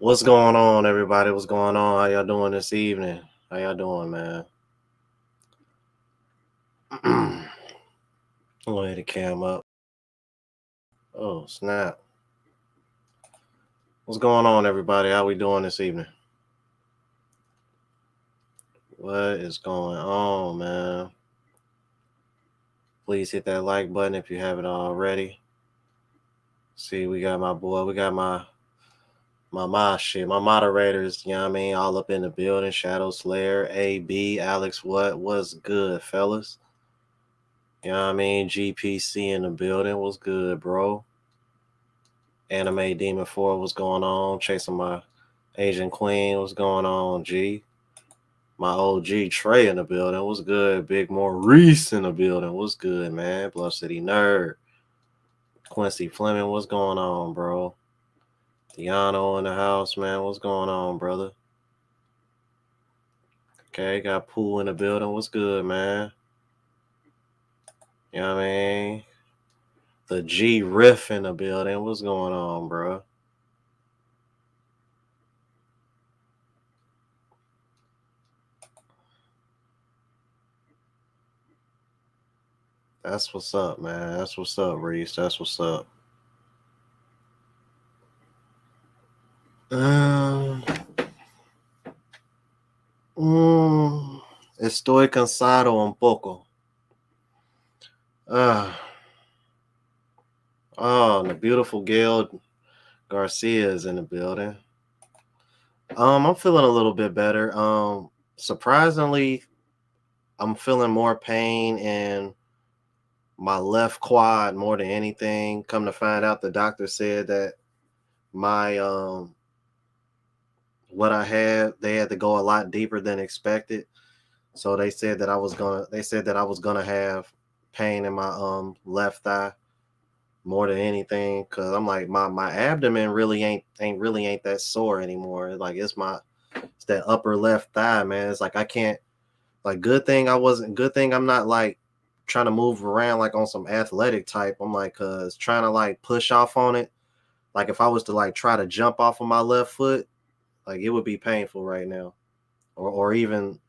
What's going on, everybody? What's going on? How y'all doing this evening? How y'all doing, man? I'm gonna hit the cam up. Oh, snap. What's going on, everybody? How we doing this evening? What is going on, man? Please hit that like button if you haven't already. See, we got my boy. We got my moderators, you know what I mean, all up in the building. Shadow Slayer, AB, Alex, what's good, fellas? You know what I mean? GPC in the building, what's good, bro? Anime Demon 4, what's going on? Chasing my Asian Queen, what's going on, G? My OG Trey in the building, what's good? Big Maurice in the building, what's good, man? Bluff City Nerd. Quincy Fleming, what's going on, bro? Deano in the house, man. What's going on, brother? Okay, got Pool in the building. What's good, man? You know what I mean? The G Riff in the building. What's going on, bro? That's what's up, man. That's what's up, Reese. That's what's up. Um, mm, Estoy cansado un poco. Ah, oh, the beautiful Gail Garcia is in the building. I'm feeling a little bit better. Surprisingly, I'm feeling more pain in my left quad more than anything. Come to find out, the doctor said that my what I had, they had to go a lot deeper than expected. So they said that I was gonna have pain in my left thigh more than anything. Cause I'm like my abdomen really ain't that sore anymore. Like it's that upper left thigh, man. It's like I can't like good thing I'm not like trying to move around like on some athletic type. I'm like cause trying to like push off on it. Like if I was to like try to jump off of my left foot, like it would be painful right now. Or even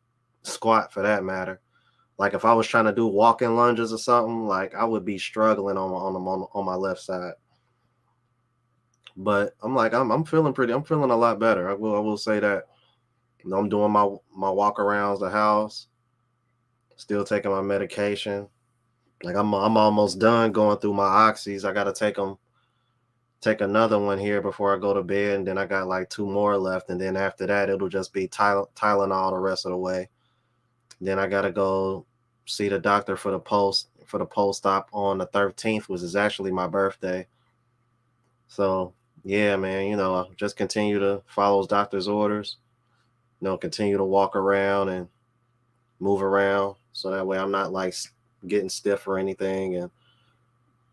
squat for that matter. Like if I was trying to do walking lunges or something, like I would be struggling on my left side. But I'm like I'm feeling a lot better. I will say that. You know, I'm doing my walk arounds the house, still taking my medication. Like I'm almost done going through my oxys. I gotta take another one here before I go to bed, and then I got like two more left, and then after that it'll just be Tylenol the rest of the way. Then I gotta go see the doctor for the post op on the 13th, which is actually my birthday. So yeah, man, you know, just continue to follow doctor's orders. You know, continue to walk around and move around, so that way I'm not like getting stiff or anything, and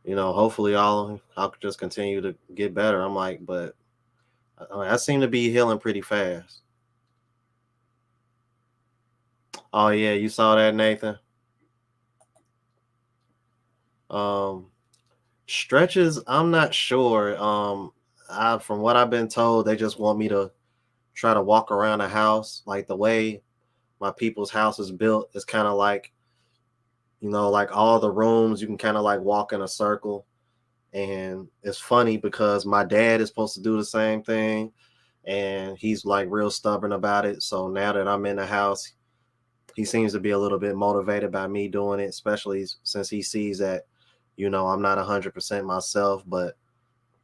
you know, hopefully I'll just continue to get better. I'm like, but I seem to be healing pretty fast. Oh yeah, you saw that, Nathan. Um, Stretches, I'm not sure. From what I've been told, they just want me to try to walk around the house. Like the way my people's house is built is kind of like, you know, like all the rooms you can kind of like walk in a circle. And it's funny because my dad is supposed to do the same thing, and he's like real stubborn about it. So now that I'm in the house, he seems to be a little bit motivated by me doing it, especially since he sees that, you know, I'm not 100% myself. But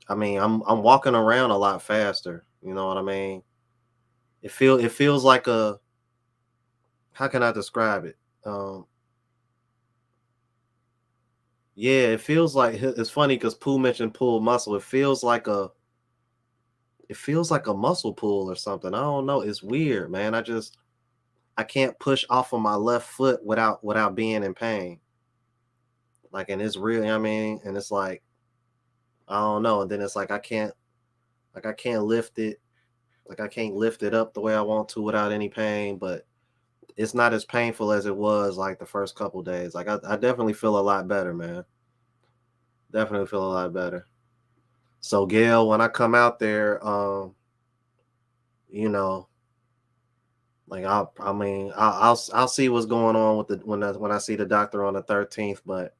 I mean, I'm walking around a lot faster. You know what I mean? It feels like a, how can I describe it? Um, yeah, it feels like it's funny because Pooh mentioned pull muscle. It feels like a muscle pull or something. I don't know. It's weird, man. I can't push off of my left foot without being in pain. Like, and it's real. You know what I mean, and it's like I don't know. And then it's like I can't lift it. Like I can't lift it up the way I want to without any pain. But it's not as painful as it was like the first couple days. Like I definitely feel a lot better, man. Definitely feel a lot better. So Gail, when I come out there, you know, like I'll see what's going on with the when I see the doctor on the 13th. But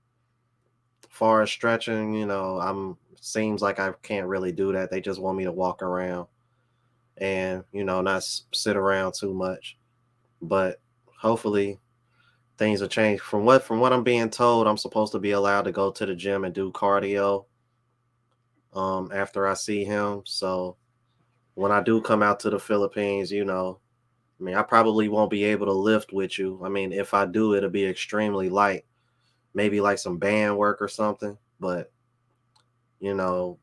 far as stretching, you know, I'm seems like I can't really do that. They just want me to walk around and you know not sit around too much. But hopefully things will change. From what I'm being told, I'm supposed to be allowed to go to the gym and do cardio after I see him. So when I do come out to the Philippines, you know, I mean, I probably won't be able to lift with you. I mean, if I do, it'll be extremely light, maybe like some band work or something. But you know,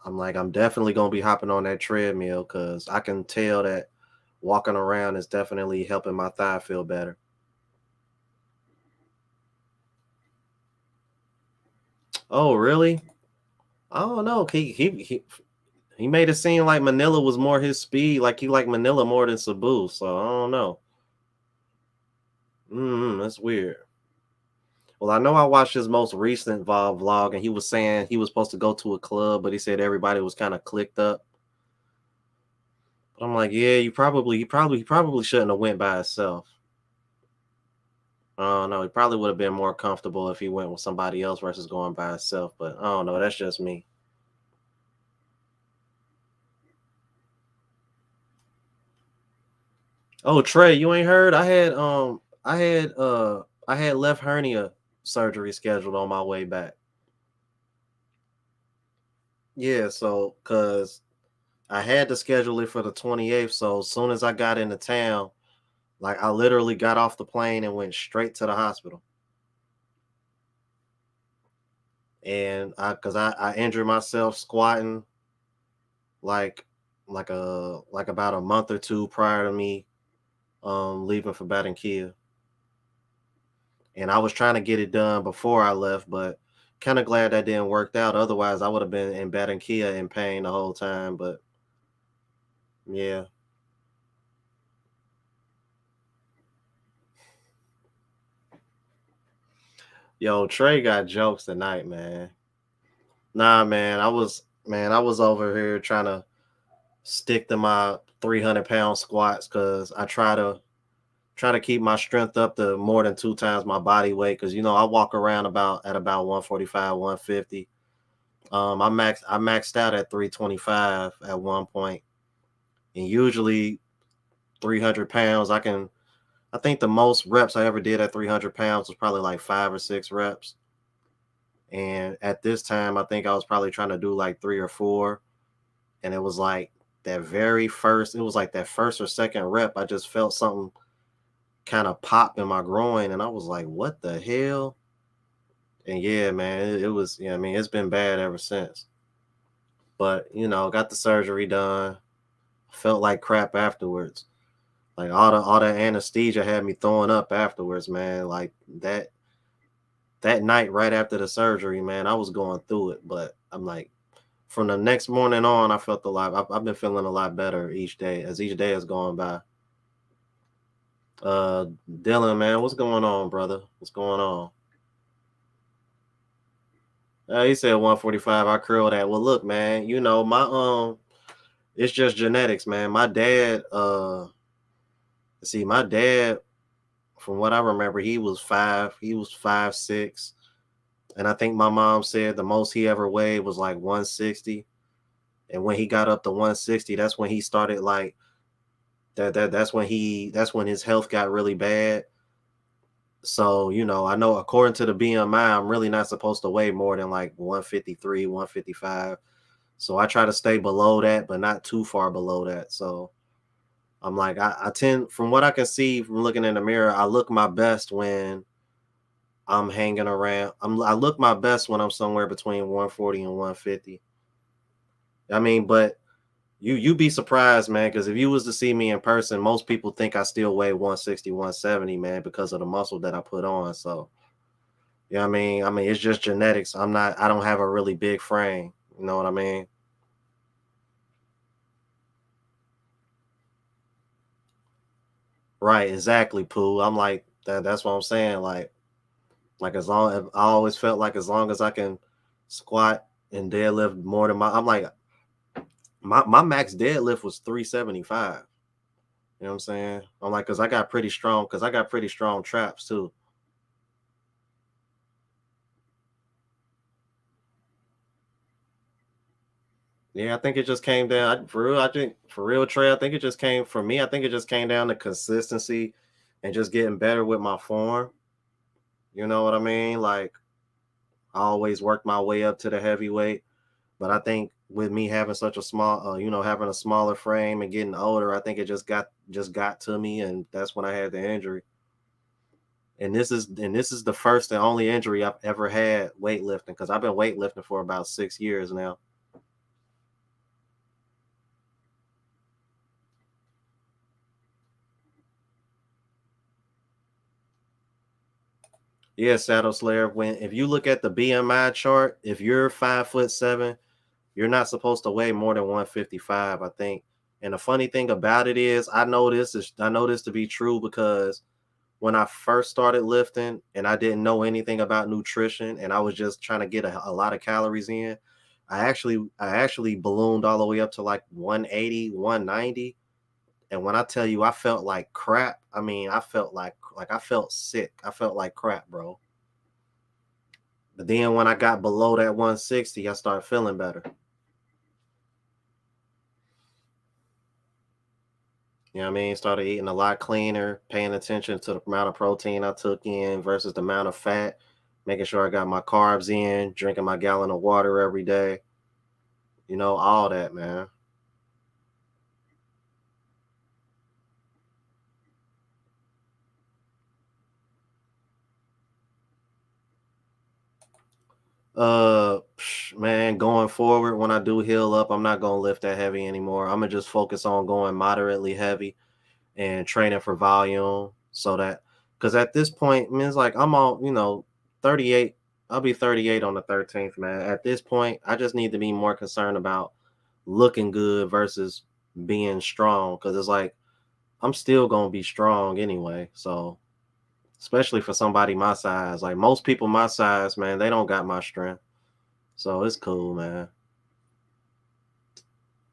I'm definitely gonna be hopping on that treadmill because I can tell that walking around is definitely helping my thigh feel better. Oh, really? I don't know. He He made it seem like Manila was more his speed, like he liked Manila more than Cebu. So I don't know. That's weird. Well, I know I watched his most recent vlog, and he was saying he was supposed to go to a club, but he said everybody was kind of clicked up. But I'm like, yeah, he probably shouldn't have went by himself. I don't know. He probably would have been more comfortable if he went with somebody else versus going by himself. But I don't know. That's just me. Oh, Trey, you ain't heard? I had left hernia surgery scheduled on my way back. Yeah, so cause I had to schedule it for the 28th. So as soon as I got into town, like I literally got off the plane and went straight to the hospital. And I injured myself squatting like like about a month or two prior to me leaving for Barranquilla. And I was trying to get it done before I left, but kind of glad that didn't work out. Otherwise, I would have been in Barranquilla in pain the whole time. But yeah, yo, Trey got jokes tonight, man. Nah, man, I was over here trying to stick to my 300-pound squats because I try to keep my strength up to more than two times my body weight. Because I walk around about 145, 150. I maxed out at 325 at one point, and usually 300 pounds. I think the most reps I ever did at 300 pounds was probably like 5 or 6 reps. And at this time, I think I was probably trying to do like 3 or 4. And it was like it was like that first or second rep. I just felt something kind of pop in my groin. And I was like, what the hell? And yeah, man, it was, I mean, it's been bad ever since. But, got the surgery done. Felt like crap afterwards. Like all the anesthesia had me throwing up afterwards, man. Like that night right after the surgery, man, I was going through it. But I'm like, from the next morning on, I felt a lot. I've been feeling a lot better each day as each day has gone by. Dylan, man, what's going on, brother? What's going on? He said 145. I curled that. Well, look, man, my it's just genetics, man. My dad, from what I remember, he was 5'6", and I think my mom said the most he ever weighed was like 160. And when he got up to 160, that's when he started like that's when his health got really bad. So, I know according to the BMI, I'm really not supposed to weigh more than like 153, 155. So I try to stay below that, but not too far below that. So I'm like, I tend, from what I can see from looking in the mirror, I look my best when I'm hanging around. I look my best when I'm somewhere between 140 and 150. I mean, but you be surprised, man, because if you was to see me in person, most people think I still weigh 160, 170, man, because of the muscle that I put on. So, yeah, I mean, it's just genetics. I don't have a really big frame. You know what I mean? Right, exactly, Pooh. I'm like that's what I'm saying. Like I always felt like as long as I can squat and deadlift more than I'm like my max deadlift was 375. You know what I'm saying? I'm like, because I got pretty strong traps too. Yeah, I think it just came down for real. I think for real, Trey. I think it just came for me. I think it just came down to consistency and just getting better with my form. You know what I mean? Like I always worked my way up to the heavyweight, but I think with me having such a having a smaller frame and getting older, I think it just got to me, and that's when I had the injury. And this is the first and only injury I've ever had weightlifting because I've been weightlifting for about 6 years now. Yeah, Saddle Slayer. If you look at the BMI chart, if you're 5'7", You're not supposed to weigh more than 155, I think. And the funny thing about it is, I know this to be true because when I first started lifting and I didn't know anything about nutrition and I was just trying to get a lot of calories in, I actually ballooned all the way up to like 180, 190. And when I tell you I felt like crap, I mean I felt like I felt sick. I felt like crap, bro. But then when I got below that 160, I started feeling better. You know what I mean? Started eating a lot cleaner, paying attention to the amount of protein I took in versus the amount of fat, making sure I got my carbs in, drinking my gallon of water every day. You know, all that, man. Man, going forward, when I do heal up, I'm not gonna lift that heavy anymore. I'm gonna just focus on going moderately heavy and training for volume so that because at this point, I mean, it's like I'm all, 38. I'll be 38 on the 13th, man. At this point, I just need to be more concerned about looking good versus being strong because it's like I'm still gonna be strong anyway. So, especially for somebody my size, like most people my size, man, they don't got my strength. So it's cool, man.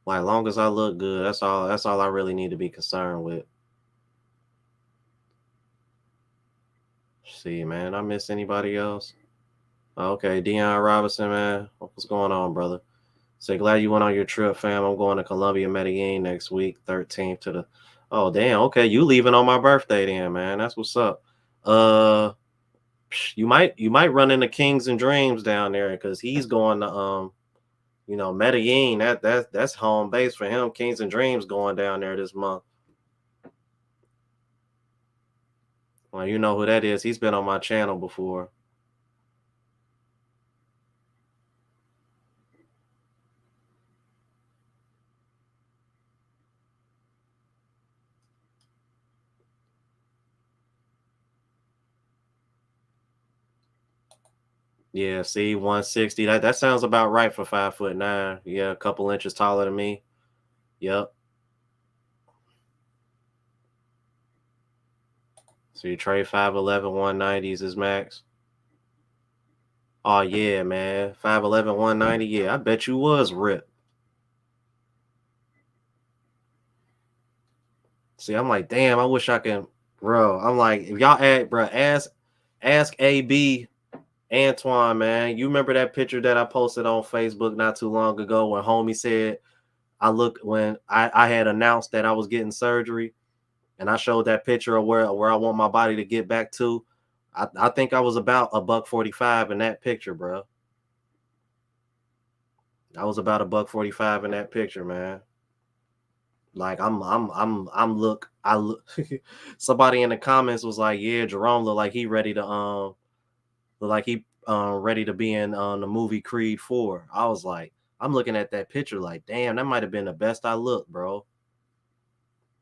Like long as I look good, that's all I really need to be concerned with. See, man, I miss anybody else? Okay, Deion Robinson, man. What's going on, brother? Say, glad you went on your trip, fam. I'm going to Columbia, Medellin next week, 13th to the. Oh, damn. Okay, you leaving on my birthday, then, man. That's what's up. Uh, you might run into Kings and Dreams down there because he's going to Medellin. That's home base for him. Kings and Dreams going down there this month. Well, you know who that is. He's been on my channel before. Yeah, see, 160. That sounds about right for 5'9". Yeah, a couple inches taller than me. Yep. So you trade 5'11", 190 is his max. Oh yeah, man. 5'11", 190. Yeah, I bet you was ripped. See, I'm like, damn, I wish I can, bro. I'm like, if y'all bro, ask AB Antoine, man. You remember that picture that I posted on Facebook not too long ago when homie said when I had announced that I was getting surgery and I showed that picture of where I want my body to get back to. I think I was about a buck 45 in that picture, bro. I was about a buck 45 in that picture, man. Like I'm look I look somebody in the comments was like, yeah, Jerome look like he ready to look like he ready to be in the movie Creed 4. I was like, I'm looking at that picture like, damn, that might have been the best I looked, bro.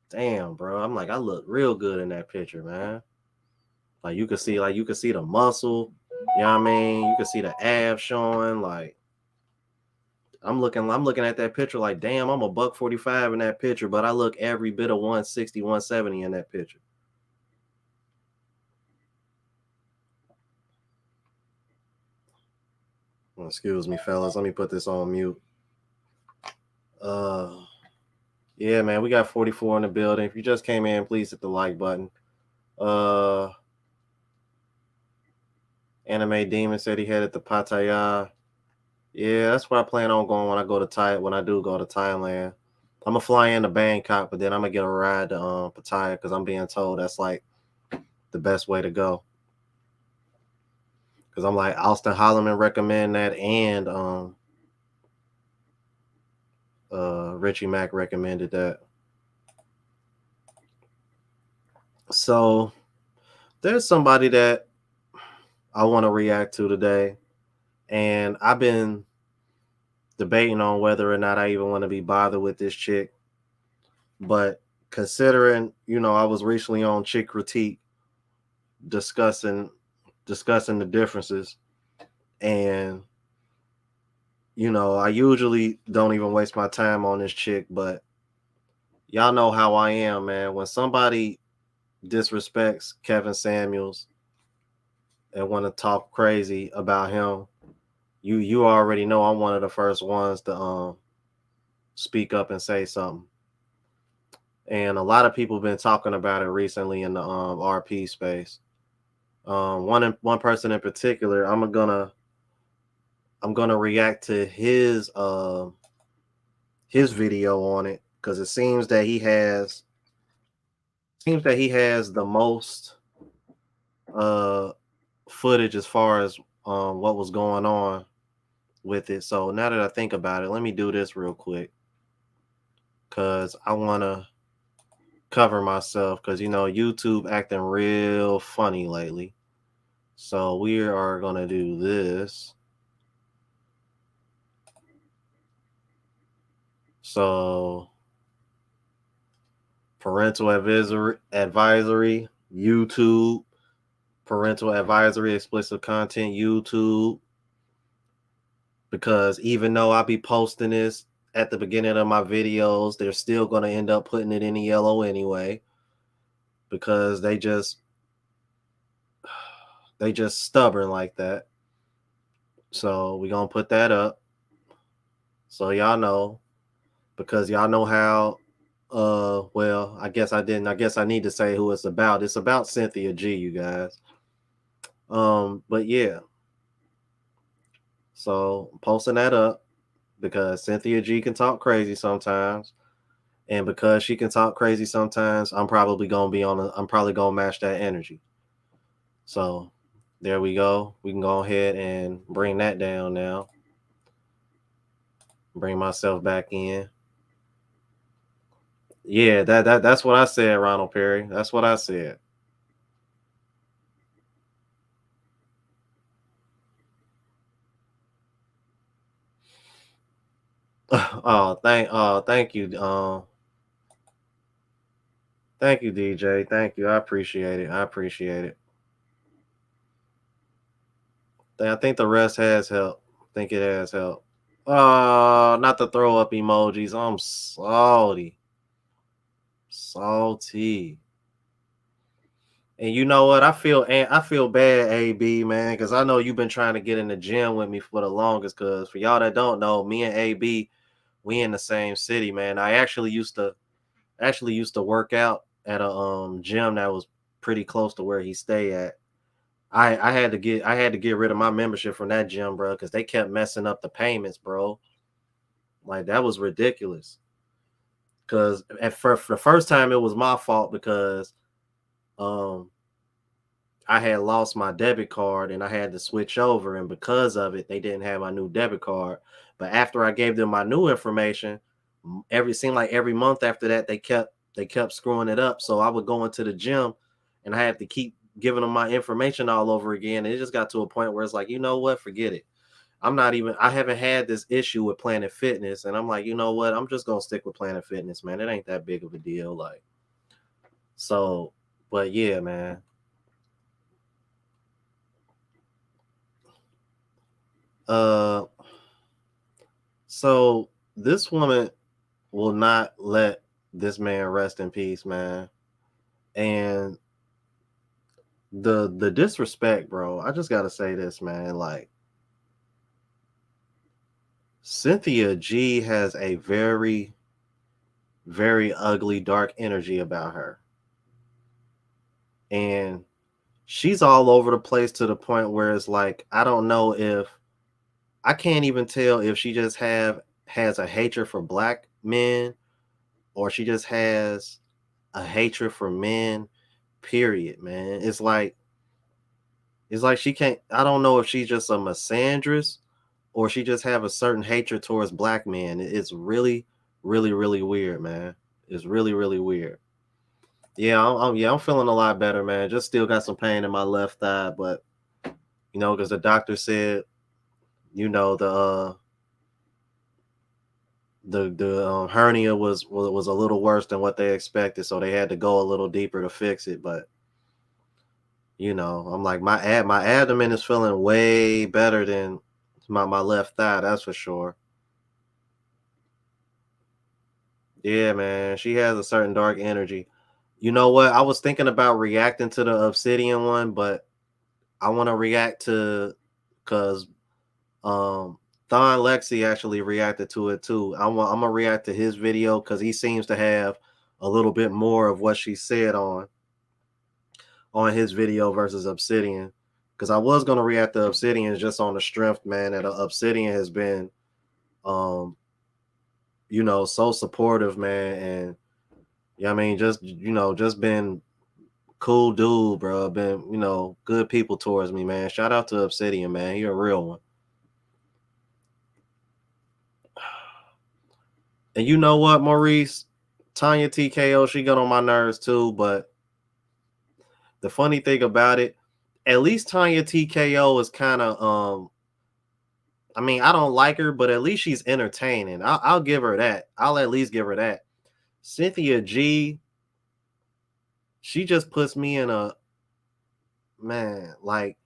Damn, bro. I'm like, I look real good in that picture, man. Like you could see the muscle, you know what I mean? You could see the abs showing. Like I'm looking at that picture like, damn, I'm a buck 45 in that picture, but I look every bit of 160, 170 in that picture. Excuse me, fellas. Let me put this on mute. Uh yeah, man, we got 44 in the building. If you just came in, please hit the like button. Uh Anime Demon said he headed to Pattaya. Yeah, that's where I plan on going when I do go to Thailand. I'm gonna fly into Bangkok, but then I'm gonna get a ride to Pattaya because I'm being told that's like the best way to go. Because I'm like Austin Holloman recommend that, and Richie Mack recommended that. So there's somebody that I want to react to today, and I've been debating on whether or not I even want to be bothered with this chick. But considering, I was recently on Chick Critique discussing the differences, and I usually don't even waste my time on this chick, but y'all know how I am, man. When somebody disrespects Kevin Samuels and want to talk crazy about him, you already know I'm one of the first ones to speak up and say something. And a lot of people have been talking about it recently in the RP space. One person in particular, I'm gonna react to his video on it because it seems that he has the most uh footage as far as what was going on with it. So now that I think about it, let me do this real quick because I want to cover myself because YouTube acting real funny lately. So we are gonna do this. So parental advisory, YouTube, parental advisory, explicit content, YouTube. Because even though I be posting this at the beginning of my videos, they're still gonna end up putting it in the yellow anyway. Because they just stubborn like that. So we gonna put that up. So y'all know. Because y'all know how well, I guess I didn't. I guess I need to say who it's about. It's about Cynthia G, you guys. But yeah. So I'm posting that up because Cynthia G can talk crazy sometimes. And because she can talk crazy sometimes, I'm probably gonna match that energy. So there we go. We can go ahead and bring that down now. Bring myself back in. Yeah, that's what I said, Ronald Perry. That's what I said. Thank you. Thank you, DJ. Thank you. I appreciate it. I appreciate it. I think the rest has helped. I think it has helped. Not the throw up emojis. I'm salty. Salty. And you know what? I feel bad, AB man, because I know you've been trying to get in the gym with me for the longest. Because for y'all that don't know, me and AB, we in the same city, man. I actually used to work out at a gym that was pretty close to where he stay at. I had to get rid of my membership from that gym, bro, because they kept messing up the payments, bro. Like that was ridiculous. Because for the first time it was my fault because um I had lost my debit card and I had to switch over, and because of it, they didn't have my new debit card. But after I gave them my new information, seemed like every month after that they kept screwing it up. So I would go into the gym and I had to keep giving them my information all over again. And it just got to a point where it's like, you know what, forget it. I haven't had this issue with Planet Fitness, and I'm like, you know what, I'm just gonna stick with Planet Fitness, man. It ain't that big of a deal, like. So, but yeah, man. Uh, so this woman will not let this man rest in peace, man. And the disrespect, bro. I just gotta say this, man. Like Cynthia G has a very, very ugly, dark energy about her, and she's all over the place to the point where it's like I can't even tell if she just have has a hatred for black men or she just has a hatred for men, period, man. It's like she can't. I don't know if she's just a misandrist or she just have a certain hatred towards black men. It's really, really, really weird, man. It's really, really weird. Yeah, I'm feeling a lot better, man. Just still got some pain in my left thigh, but because the doctor said, the hernia was a little worse than what they expected, so they had to go a little deeper to fix it. But I'm like my abdomen is feeling way better than My left thigh, that's for sure. Yeah, man. She has a certain dark energy. You know what? I was thinking about reacting to the Obsidian one, but I want to react to because Thon Lexi actually reacted to it too. I'm gonna react to his video because he seems to have a little bit more of what she said on his video versus Obsidian. Because I was gonna react to Obsidian just on the strength, man, that Obsidian has been um so supportive, man, and yeah, I mean, just been cool dude, bro. Been, good people towards me, man. Shout out to Obsidian, man. You're a real one. And you know what, Maurice? Tanya TKO, she got on my nerves too, but the funny thing about it, at least Tanya TKO is kind of I mean, I don't like her, but at least she's entertaining. I'll give her that. I'll at least give her that. Cynthia G, she just puts me in a man, like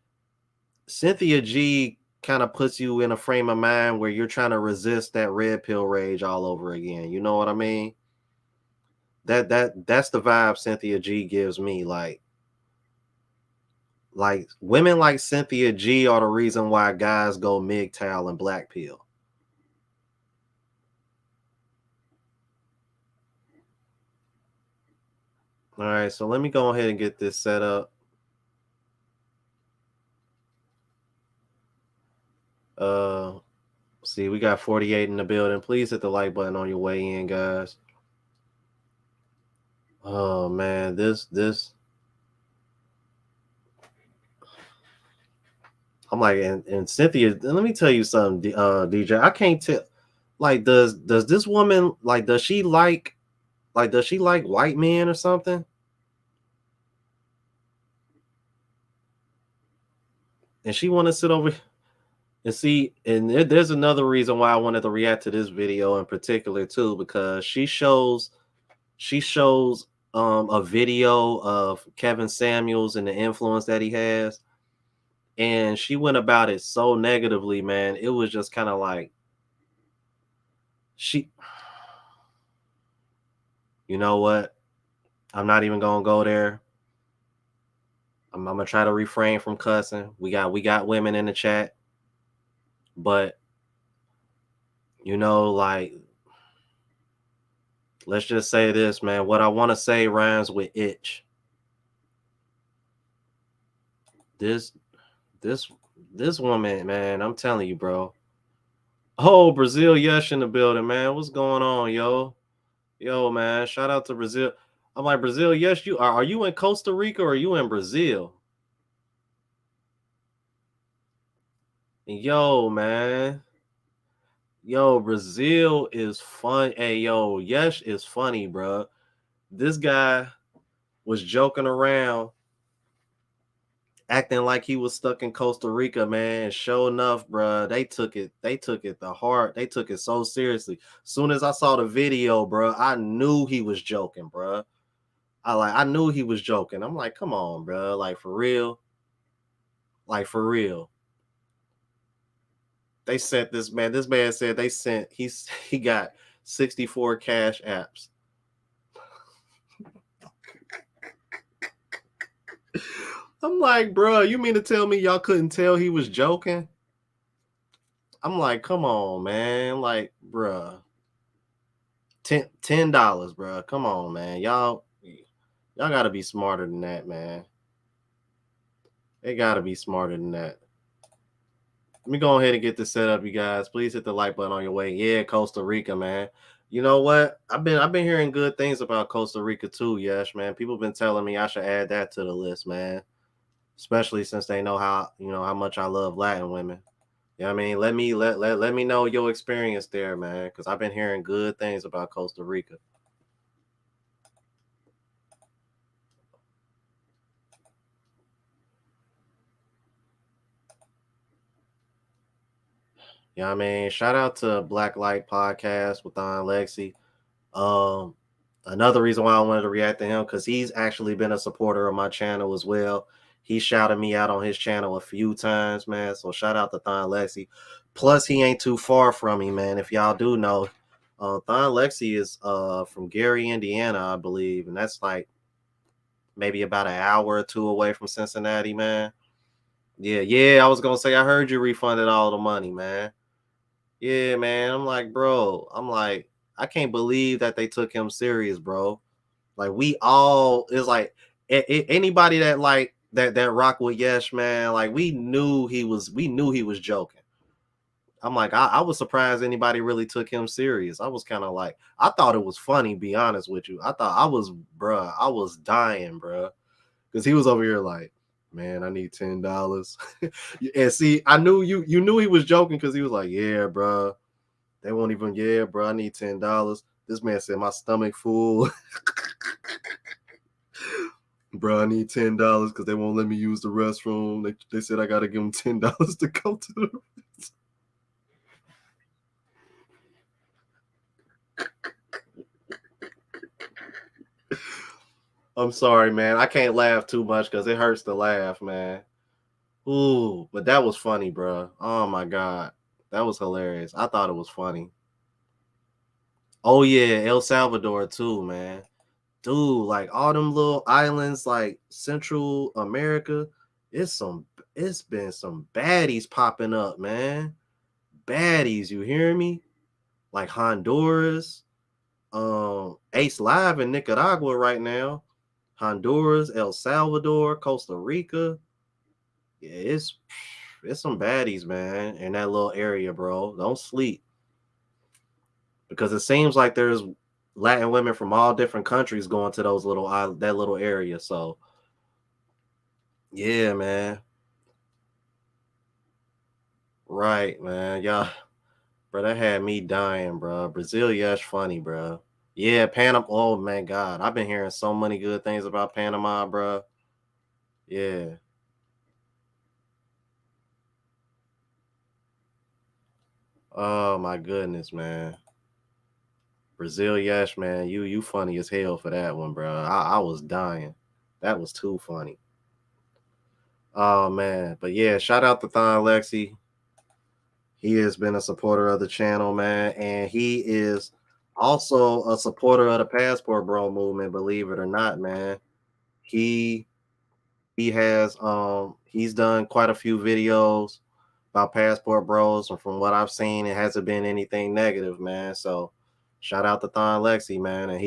Cynthia G kind of puts you in a frame of mind where you're trying to resist that red pill rage all over again. You know what I mean? That's the vibe Cynthia G gives me. Like women like Cynthia G are the reason why guys go MGTOW and black pill. All right, so let me go ahead and get this set up. Uh See, we got 48 in the building. Please hit the like button on your way in, guys. Oh man, this I'm like, and Cynthia, let me tell you something, DJ. I can't tell. Like, does this woman like does she like white men or something? And she want to sit over and see. And there's another reason why I wanted to react to this video in particular too, because she shows a video of Kevin Samuels and the influence that he has, and she went about it so negatively, man. It was just kind of like she, you know what? I'm not even gonna go there. I'm gonna try to refrain from cussing. We got women in the chat, but like, let's just say this, man. What I want to say rhymes with itch. This this this woman, man. I'm telling you, bro. Oh, Brazil, yes, in the building, man. What's going on, yo? Yo, man. Shout out to Brazil. I'm like, Brazil, yes, you are. Are you in Costa Rica or are you in Brazil? Yo, man. Yo, Brazil is fun. Hey, yo, Yesh is funny, bro. This guy was joking around, acting like he was stuck in Costa Rica, man. Sure enough, bro, they took it the heart. They took it so seriously. Soon as I saw the video, bro, I knew he was joking, bro. I knew he was joking. I'm like, come on, bro, like for real, like for real. They sent this man. This man said he got 64 cash apps. I'm like, bro, you mean to tell me y'all couldn't tell he was joking? I'm like, come on, man. Like, bro, $10, bro. Come on, man. Y'all gotta be smarter than that, man. They gotta be smarter than that. Let me go ahead and get this set up, you guys. Please hit the like button on your way. Yeah, Costa Rica, man. You know what? I've been hearing good things about Costa Rica too, Yes, man. People been telling me I should add that to the list, man. Especially since they know how much I love Latin women. You know what I mean? Let me know your experience there, man. Because I've been hearing good things about Costa Rica. You know what I mean? Shout out to Black Light Podcast with Don Lexi. Um, Another reason why I wanted to react to him because he's actually been a supporter of my channel as well. He shouted me out on his channel a few times, man. So shout out to Thon Lexi. Plus, he ain't too far from me, man. If y'all do know, Thon Lexi is from Gary, Indiana, I believe, and that's like maybe about an hour or two away from Cincinnati, man. Yeah. I was gonna say I heard you refunded all the money, man. Yeah, man. I'm like, bro. I can't believe that they took him serious, bro. Like we all is like anybody that like that rock with Yesh, man. Like we knew he was joking. I'm like, I was surprised anybody really took him serious. I was kind of like, I thought it was funny, be honest with you. I was dying, bruh. Because he was over here like, man, I need $10. And see, I knew you knew he was joking because he was like, yeah, bruh. They won't even, yeah, bro. I need $10. This man said my stomach full. Bro, I need $10 because they won't let me use the restroom. They said I gotta give them $10 to go to the restroom. I'm sorry, man. I can't laugh too much because it hurts to laugh, man. Ooh, but that was funny, bro. Oh my god, that was hilarious. I thought it was funny. Oh yeah, El Salvador too, man. Dude, like all them little islands, like Central America, it's been some baddies popping up, man. Baddies, you hear me? Like Honduras, Ace Live in Nicaragua right now. Honduras, El Salvador, Costa Rica. Yeah, it's some baddies, man, in that little area, bro. Don't sleep. Because it seems like there's Latin women from all different countries going to those that little area. So yeah, man. Right, man. Yeah, bro, that had me dying, bro. Brazil, yes, funny, bro. Yeah, Panama. Oh man, God, I've been hearing so many good things about Panama, bro. Yeah. Oh my goodness, man. Brazil, yes, man. You funny as hell for that one, bro. I was dying. That was too funny. Oh man, but yeah, shout out to Thon Lexi. He has been a supporter of the channel, man, and he is also a supporter of the Passport Bro movement. Believe it or not, man. He he's done quite a few videos about Passport Bros, and from what I've seen, it hasn't been anything negative, man. So shout out to Thon Lexi, man, and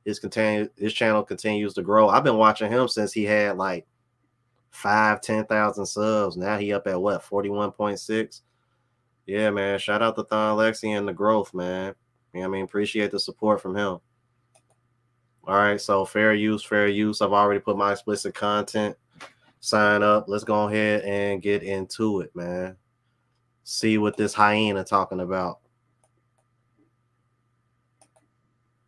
his channel continues to grow. I've been watching him since he had like 10,000 subs. Now he up at what, 41.6. Yeah, man. Shout out to Thon Lexi and the growth, man. I mean, appreciate the support from him. All right, so fair use, fair use. I've already put my explicit content. Sign up. Let's go ahead and get into it, man. See what this hyena talking about.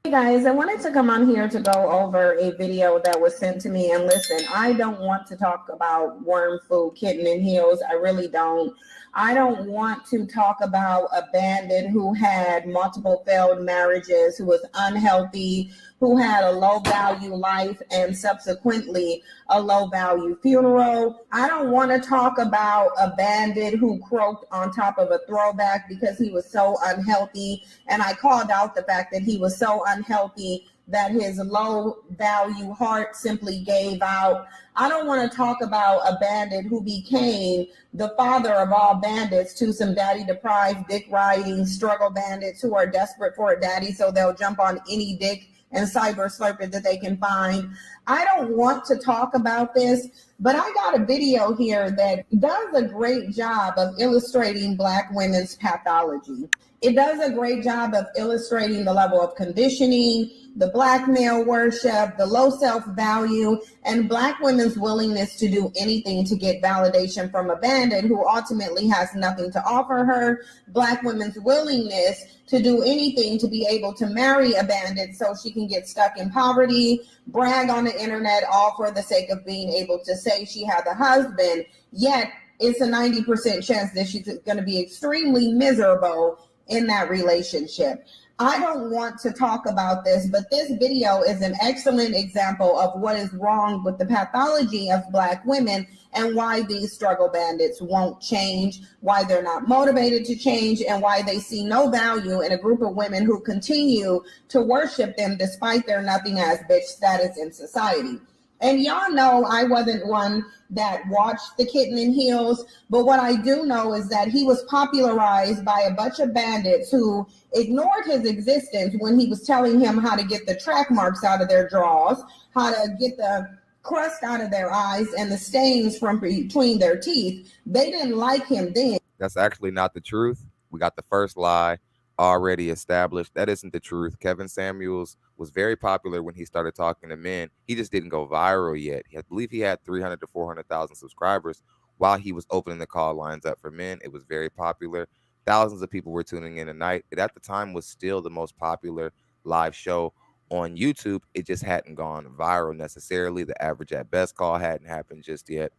Hey guys, I wanted to come on here to go over a video that was sent to me. And listen, I don't want to talk about worm food, kitten and heels. I really don't. I don't want to talk about a bandit who had multiple failed marriages, who was unhealthy, who had a low value life and subsequently a low value funeral. I don't want to talk about a bandit who croaked on top of a throwback because he was so unhealthy. And I called out the fact that he was so unhealthy that his low value heart simply gave out. I don't want to talk about a bandit who became the father of all bandits to some daddy deprived, dick riding, struggle bandits who are desperate for a daddy, so they'll jump on any dick and cyber slurp it that they can find. I don't want to talk about this, but I got a video here that does a great job of illustrating Black women's pathology. It does a great job of illustrating the level of conditioning, the Black male worship, the low self-value, and Black women's willingness to do anything to get validation from a bandit who ultimately has nothing to offer her. Black women's willingness to do anything to be able to marry a bandit so she can get stuck in poverty, brag on the internet, all for the sake of being able to say she had a husband, yet it's a 90% chance that she's going to be extremely miserable in that relationship. I don't want to talk about this, but this video is an excellent example of what is wrong with the pathology of Black women and why these struggle bandits won't change, why they're not motivated to change, and why they see no value in a group of women who continue to worship them despite their nothing as bitch status in society. And y'all know I wasn't one that watched The Kitten in Heels, but what I do know is that he was popularized by a bunch of bandits who ignored his existence when he was telling him how to get the track marks out of their drawers, how to get the crust out of their eyes and the stains from between their teeth. They didn't like him then. That's actually not the truth. We got the first lie already established. That isn't the truth. Kevin Samuels was very popular when he started talking to men. He just didn't go viral yet. I believe he had 300 to 400,000 subscribers while he was opening the call lines up for men. It was very popular. Thousands of people were tuning in a night. It at the time was still the most popular live show on YouTube. It just hadn't gone viral necessarily. The average at best call hadn't happened just yet.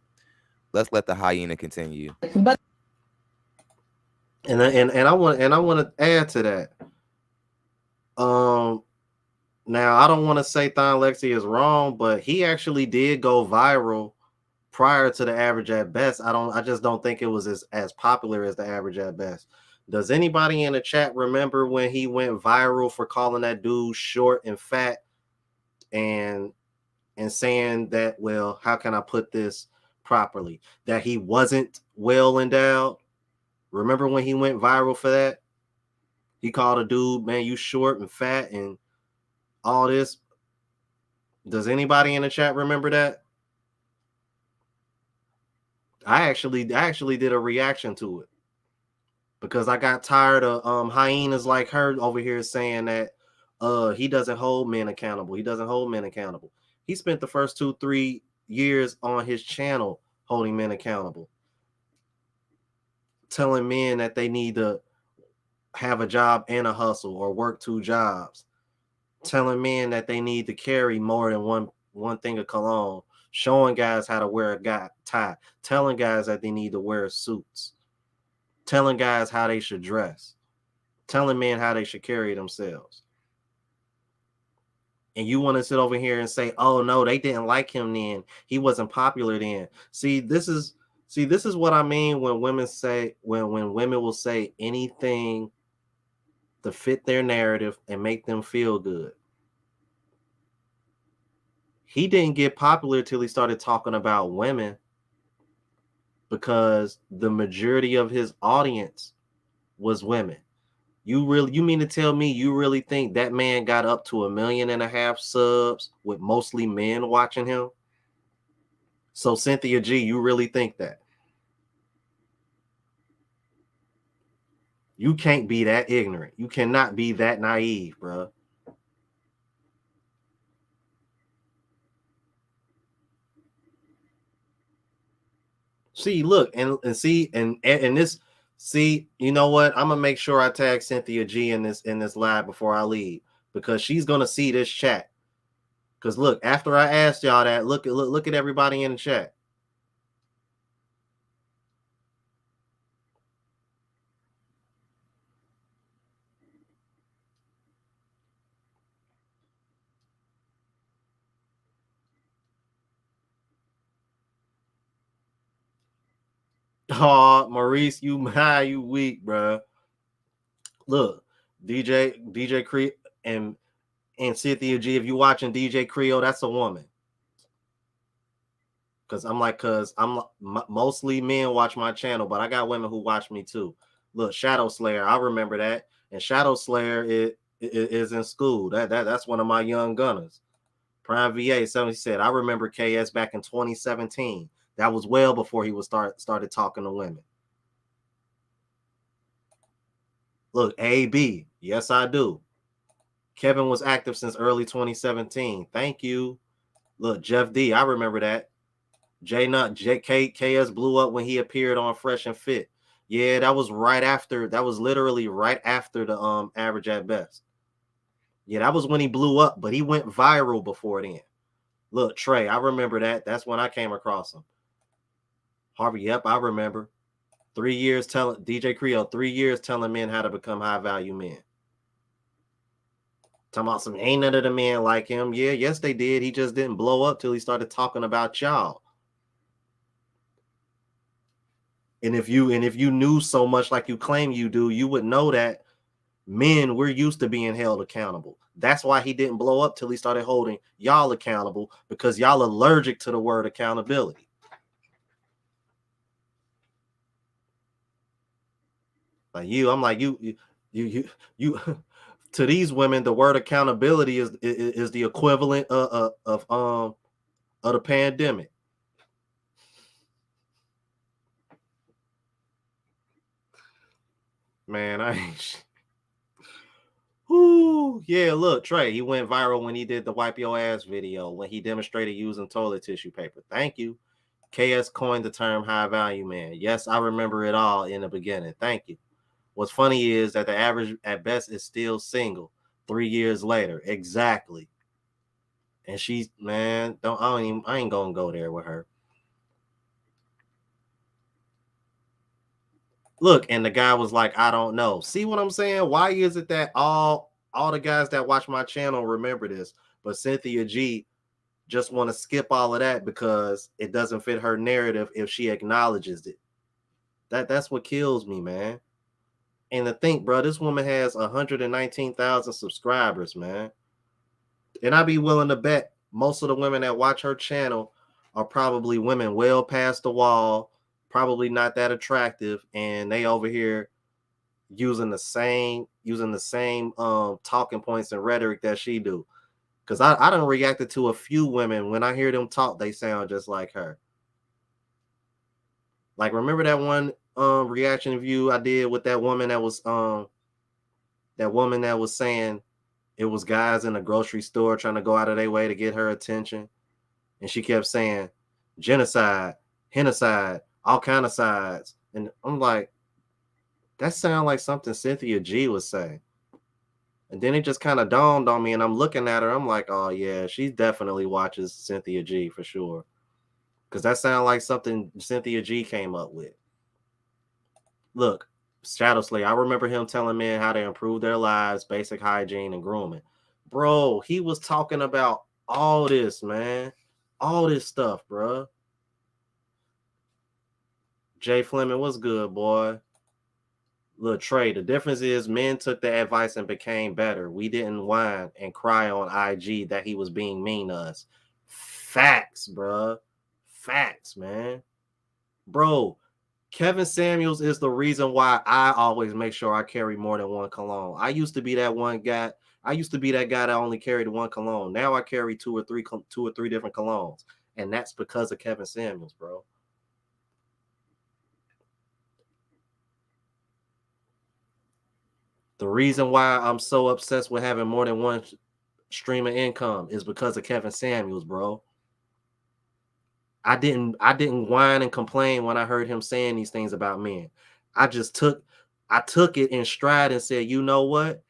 Let's let the hyena continue. But And I want to add to that. Now I don't want to say Thon Lexi is wrong, but he actually did go viral prior to the average at best. I just don't think it was as popular as the average at best. Does anybody in the chat remember when he went viral for calling that dude short and fat and saying that, well, how can I put this properly? That he wasn't well endowed? Remember when he went viral for that? He called a dude, man, you short and fat and all this. Does anybody in the chat remember that? I actually did a reaction to it because I got tired of hyenas like her over here saying that he doesn't hold men accountable. He doesn't hold men accountable. He spent the first 2-3 years on his channel holding men accountable, telling men that they need to have a job and a hustle or work 2 jobs, telling men that they need to carry more than one thing of cologne, showing guys how to wear a tie, telling guys that they need to wear suits, telling guys how they should dress, telling men how they should carry themselves. And you want to sit over here and say, oh no, they didn't like him then, he wasn't popular then. See, this is what I mean when women say, when women will say anything to fit their narrative and make them feel good. He didn't get popular till he started talking about women, because the majority of his audience was women. You mean to tell me you really think that man got up to 1.5 million subs with mostly men watching him? So Cynthia G, you really think that? You can't be that ignorant. You cannot be that naive, bro. See, look, and see, and this, see, you know what? I'm gonna make sure I tag Cynthia G in this live before I leave, because she's gonna see this chat. Because look, after I asked y'all that, look at everybody in the chat. Oh, Maurice, you weak, bro. Look, DJ Cree and Cynthia G. If you watching DJ Creo, that's a woman. Cause I'm mostly men watch my channel, but I got women who watch me too. Look, Shadow Slayer, I remember that, and Shadow Slayer is in school. That's one of my young gunners. Prime VA, somebody said, I remember KS back in 2017. That was well before he was started talking to women. Look, AB, yes, I do. Kevin was active since early 2017. Thank you. Look, Jeff D, I remember that. J Nut, KS blew up when he appeared on Fresh and Fit. Yeah, that was literally right after the average at best. Yeah, that was when he blew up, but he went viral before then. Look, Trey, I remember that. That's when I came across him. Harvey, yep, I remember. 3 years telling DJ Creo, 3 years telling men how to become high value men. Talking about some ain't none of the men like him. Yeah, yes they did. He just didn't blow up till he started talking about y'all. And if you knew so much like you claim you do, you would know that men, we're used to being held accountable. That's why he didn't blow up till he started holding y'all accountable, because y'all allergic to the word accountability. Like you, I'm like you to these women, the word accountability is the equivalent of the pandemic. Man, I ain't. Whoo, yeah, look, Trey, he went viral when he did the wipe your ass video, when he demonstrated using toilet tissue paper. Thank you. KS coined the term high value man. Yes, I remember it all in the beginning. Thank you. What's funny is that the average at best is still single 3 years later. Exactly. And she's, man, I ain't gonna go there with her. Look, and the guy was like, I don't know. See what I'm saying? Why is it that all the guys that watch my channel remember this, but Cynthia G just want to skip all of that because it doesn't fit her narrative if she acknowledges it? That's what kills me, man. And to think, bro, this woman has 119,000 subscribers, man. And I'd be willing to bet most of the women that watch her channel are probably women well past the wall, probably not that attractive, and they over here using the same talking points and rhetoric that she do. Because I done reacted to a few women. When I hear them talk, they sound just like her. Like, remember that one reaction view I did with that woman that was saying it was guys in a grocery store trying to go out of their way to get her attention, and she kept saying genocide, genocide, all kind of sides. And I'm like, that sounds like something Cynthia G would say. And then it just kind of dawned on me, and I'm looking at her, I'm like, oh yeah, she definitely watches Cynthia G for sure. Because that sounds like something Cynthia G came up with. Look, Shadow Slayer, I remember him telling men how to improve their lives, basic hygiene, and grooming. Bro, he was talking about all this, man. All this stuff, bro. Jay Fleming, what's good, boy? Look, Trey, the difference is men took the advice and became better. We didn't whine and cry on IG that he was being mean to us. Facts, bro. Facts, man. Bro, Kevin Samuels is the reason why I always make sure I carry more than one cologne. I used to be that one guy. I used to be that guy that only carried one cologne. Now I carry two or three different colognes. And that's because of Kevin Samuels, bro. The reason why I'm so obsessed with having more than one stream of income is because of Kevin Samuels, bro. I didn't whine and complain when I heard him saying these things about men. I took it in stride and said, you know what?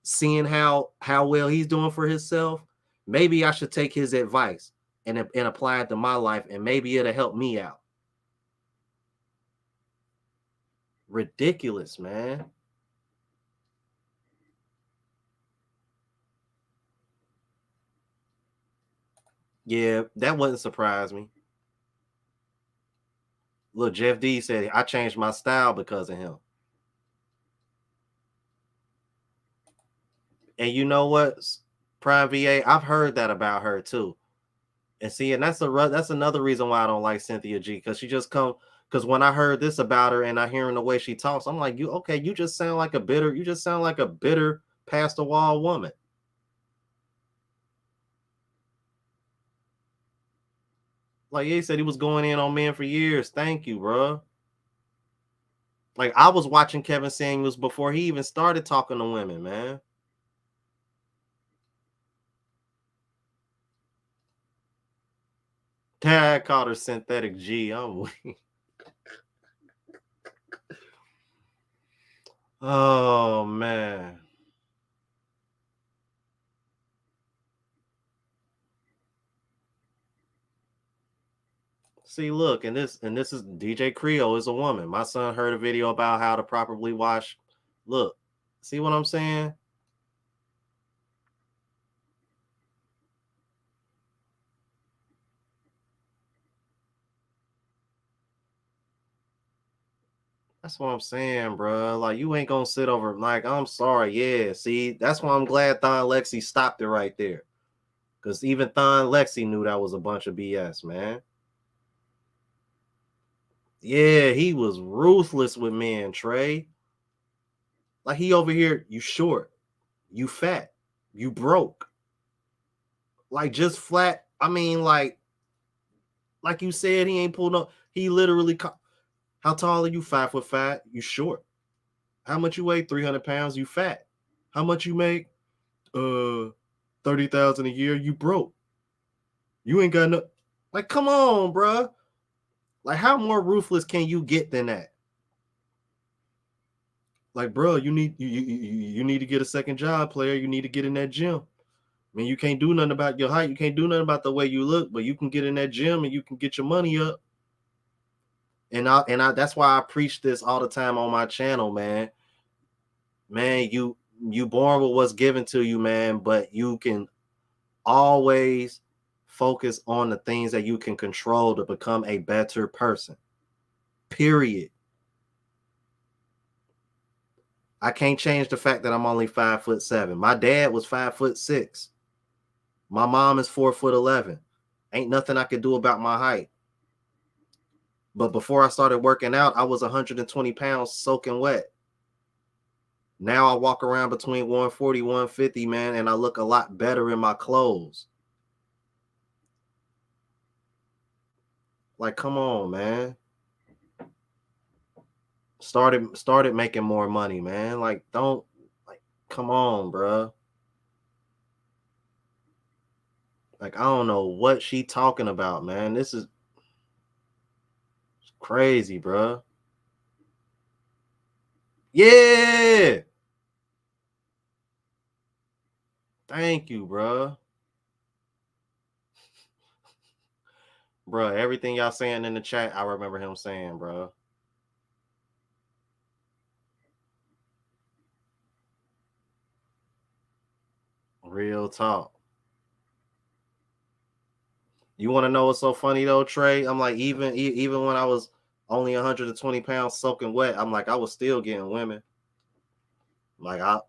Seeing how well he's doing for himself, maybe I should take his advice and apply it to my life, and maybe it'll help me out. Ridiculous, man. Yeah, that wouldn't surprise me. Look, Jeff D said I changed my style because of him. And you know what, Prime VA, I've heard that about her too. And see, and that's another reason why I don't like Cynthia G, because she just because when I heard this about her and I hearing the way she talks, I'm like, you just sound like a bitter past the wall woman. Like he said, he was going in on men for years. Thank you, bro. Like I was watching Kevin Samuels before he even started talking to women, man. Dad called her synthetic G. I'm weak. Oh man. See, look, and this is DJ Creole is a woman. My son heard a video about how to properly wash. Look, see what I'm saying? That's what I'm saying, bro. Like, you ain't gonna sit over. Like, I'm sorry. Yeah, see, that's why I'm glad Thon Lexi stopped it right there. Because even Thon Lexi knew that was a bunch of BS, man. Yeah, he was ruthless with men, Trey. Like, he over here, you short, you fat, you broke. Like, just flat. I mean, like you said, he ain't pulled up. He literally, how tall are you? 5'5". You short. How much you weigh? 300 pounds. You fat. How much you make? 30,000 a year. You broke. You ain't got no. Like, come on, bro. Like, how more ruthless can you get than that? Like, bro, you need to get a second job, player. You need to get in that gym. I mean, you can't do nothing about your height. You can't do nothing about the way you look, but you can get in that gym and you can get your money up. And I that's why I preach this all the time on my channel, man. Man, you born with what's given to you, man, but you can always focus on the things that you can control to become a better person. Period. I can't change the fact that I'm only 5'7". My dad was 5'6". My mom is 4'11". Ain't nothing I could do about my height. But before I started working out, I was 120 pounds soaking wet. Now I walk around between 140, 150, man, and I look a lot better in my clothes. Like, come on, man. Started making more money, man. Like, don't, like, come on, bro. Like, I don't know what she talking about, man. This is crazy, bro. Yeah. Thank you, bro. Bro, everything y'all saying in the chat, I remember him saying, bro. Real talk. You want to know what's so funny though, Trey? I'm like, even when I was only 120 pounds soaking wet, I'm like, I was still getting women. Like, I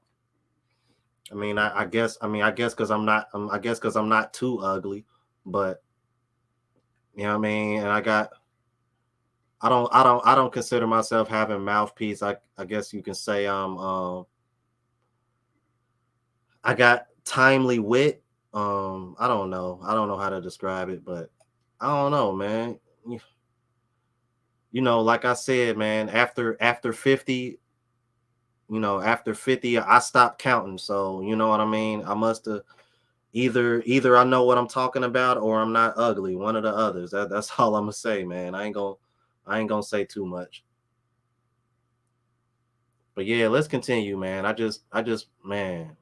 guess because I'm not, because I'm not too ugly, but you know what I mean. And I don't consider myself having mouthpiece. I guess you can say I got timely wit. I don't know how to describe it, but I don't know, man. You know, like I said, man, after 50, after 50, I stopped counting. So, you know what I mean? I must have either I know what I'm talking about or I'm not ugly. One of the others. That's all I'm gonna say, man. I ain't gonna say too much. But yeah, let's continue, man. I just man,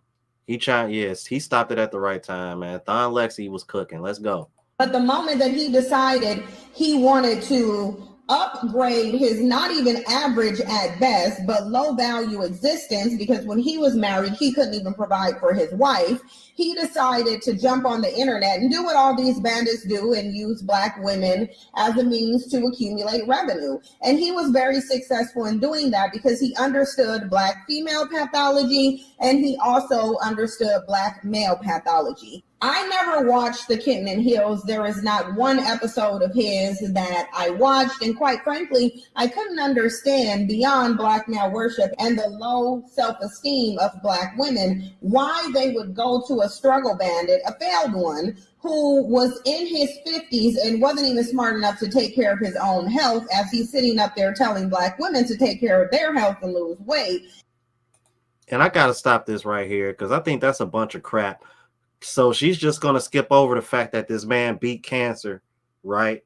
yes, he stopped it at the right time, man. Thon Lexi was cooking. Let's go. But the moment that he decided he wanted to upgrade his not even average at best, but low value existence, because when he was married, he couldn't even provide for his wife, he decided to jump on the internet and do what all these bandits do and use Black women as a means to accumulate revenue. And he was very successful in doing that because he understood Black female pathology and he also understood Black male pathology. I never watched The Kitten in Heels. There is not one episode of his that I watched. And quite frankly, I couldn't understand beyond Black male worship and the low self-esteem of Black women, why they would go to a struggle bandit, a failed one, who was in his 50s and wasn't even smart enough to take care of his own health, as he's sitting up there telling Black women to take care of their health and lose weight. And I got to stop this right here because I think that's a bunch of crap. So she's just going to skip over the fact that this man beat cancer, right?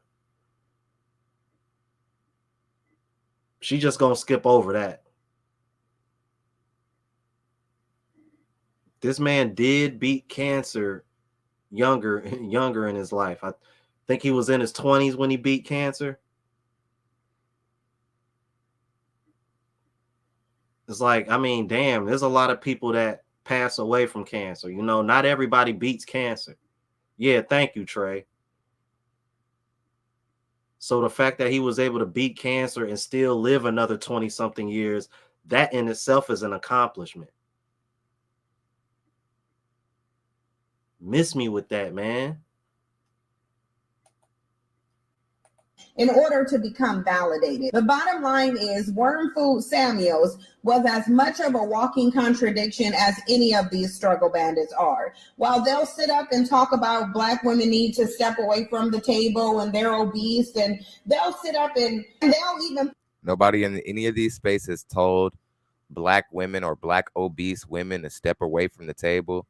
She's just going to skip over that. This man did beat cancer younger in his life. I think he was in his 20s when he beat cancer. It's like, I mean, damn, there's a lot of people that pass away from cancer. You know, not everybody beats cancer. Yeah, thank you, Trey. So the fact that he was able to beat cancer and still live another 20 something years, that in itself is an accomplishment. Miss me with that, man. In order to become validated. The bottom line is Worm Food Samuels was as much of a walking contradiction as any of these struggle bandits are. While they'll sit up and talk about Black women need to step away from the table and they're obese, and they'll sit up and they'll even... Nobody in any of these spaces told Black women or Black obese women to step away from the table.